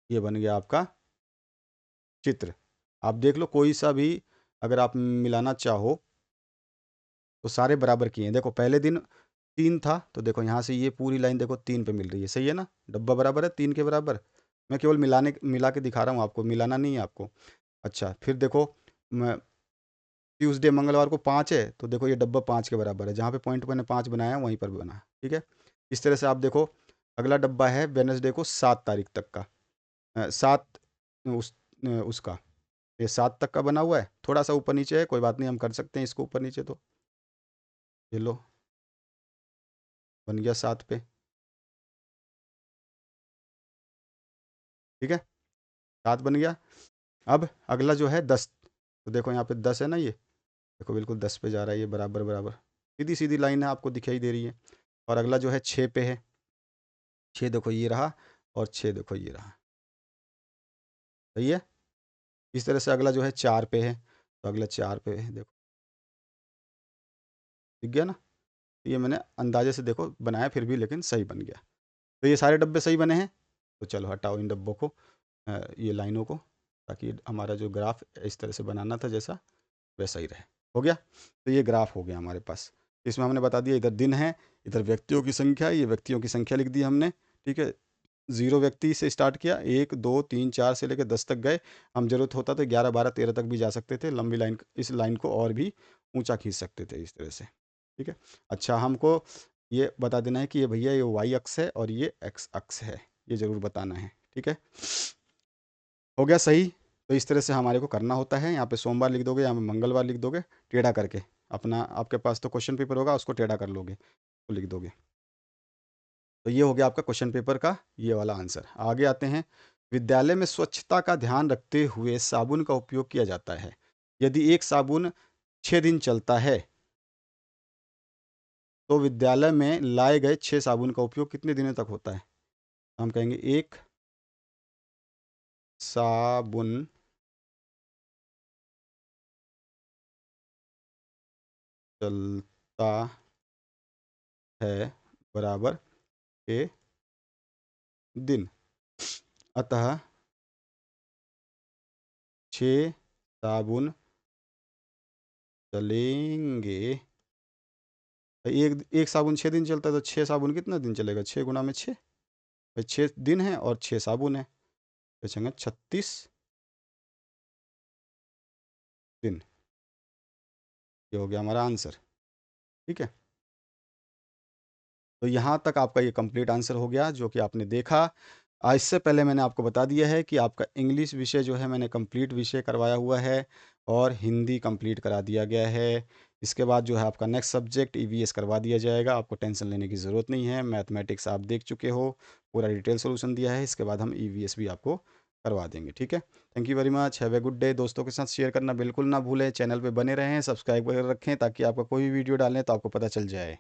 ये बन गया आपका चित्र। आप देख लो कोई सा भी अगर आप मिलाना चाहो तो सारे बराबर किए हैं। देखो पहले दिन 3 था, तो देखो यहाँ से ये पूरी लाइन देखो 3 पे मिल रही है, सही है ना? डब्बा बराबर है 3 के बराबर। मैं केवल मिला के दिखा रहा हूँ आपको, मिलाना नहीं है आपको। अच्छा, फिर देखो ट्यूसडे मंगलवार को 5 है, तो देखो ये डब्बा 5 के बराबर है, जहाँ पे पॉइंट मैंने 5 बनाया है वहीं पर बना है। ठीक है, इस तरह से आप देखो। अगला डब्बा है वेनसडे को 7 तारीख तक का, 7 उसका, ये 7 तक का बना हुआ है, थोड़ा सा ऊपर नीचे है, कोई बात नहीं, हम कर सकते हैं इसको ऊपर नीचे। तो ये लो, बन गया 7 पे। ठीक है, 7 बन गया। अब अगला जो है 10, तो देखो यहाँ पे 10 है ना, ये देखो बिल्कुल 10 पे जा रहा है, ये बराबर बराबर सीधी सीधी लाइन है, आपको दिखाई दे रही है। और अगला जो है 6 पे है, 6 देखो ये रहा, और 6 देखो ये रहा, सही है। इस तरह से अगला जो है 4 पे है, तो अगला 4 पे है, देखो दिख गया ना? ये मैंने अंदाजे से देखो बनाया फिर भी, लेकिन सही बन गया। तो ये सारे डब्बे सही बने हैं। तो चलो हटाओ इन डब्बों को, ये लाइनों को, ताकि हमारा जो ग्राफ इस तरह से बनाना था जैसा, वैसा ही रहे। हो गया, तो ये ग्राफ हो गया हमारे पास। इसमें हमने बता दिया इधर दिन है, इधर व्यक्तियों की संख्या, ये व्यक्तियों की संख्या लिख दी हमने। ठीक है, 0 व्यक्ति से स्टार्ट किया, 1 2 3 4 से लेकर 10 तक गए। हम जरूरत होता तो 11 12 13 तक भी जा सकते थे, लंबी लाइन, इस लाइन को और भी ऊंचा खींच सकते थे इस तरह से। ठीक है, अच्छा हमको ये बता देना है कि ये भैया ये वाई अक्ष है और ये एक्स अक्ष है, ये ज़रूर बताना है। ठीक है, हो गया सही। तो इस तरह से हमारे को करना होता है। यहाँ पे सोमवार लिख दोगे, यहाँ पे मंगलवार लिख दोगे, टेढ़ा करके अपना, आपके पास तो क्वेश्चन पेपर होगा, उसको टेढ़ा कर लोगे तो लिख दोगे। तो ये हो गया आपका क्वेश्चन पेपर का ये वाला आंसर। आगे आते हैं। विद्यालय में स्वच्छता का ध्यान रखते हुए साबुन का उपयोग किया जाता है। यदि एक साबुन 6 दिन चलता है, तो विद्यालय में लाए गए 6 साबुन का उपयोग कितने दिनों तक होता है? हम कहेंगे एक साबुन चलता है बराबर के दिन, अतः 6 साबुन चलेंगे। एक एक साबुन 6 दिन चलता है, तो 6 साबुन कितना दिन चलेगा? 6 × 6, भाई 6 दिन है और 6 साबुन है, बचेंगे 36 दिन। ये हो गया हमारा आंसर। ठीक है, तो यहाँ तक आपका ये कंप्लीट आंसर हो गया जो कि आपने देखा। इससे पहले मैंने आपको बता दिया है कि आपका इंग्लिश विषय जो है मैंने कंप्लीट विषय करवाया हुआ है और हिंदी कंप्लीट करा दिया गया है। इसके बाद जो है आपका नेक्स्ट सब्जेक्ट ईवीएस करवा दिया जाएगा, आपको टेंशन लेने की ज़रूरत नहीं है। मैथमेटिक्स आप देख चुके हो, पूरा डिटेल सोल्यूशन दिया है। इसके बाद हम ईवीएस भी आपको करवा देंगे। ठीक है, thank you very much, have a good day. दोस्तों के साथ शेयर करना बिल्कुल ना भूलें, चैनल पे बने रहें, सब्सक्राइब कर रखें ताकि आपका कोई भी वीडियो डालें तो आपको पता चल जाए।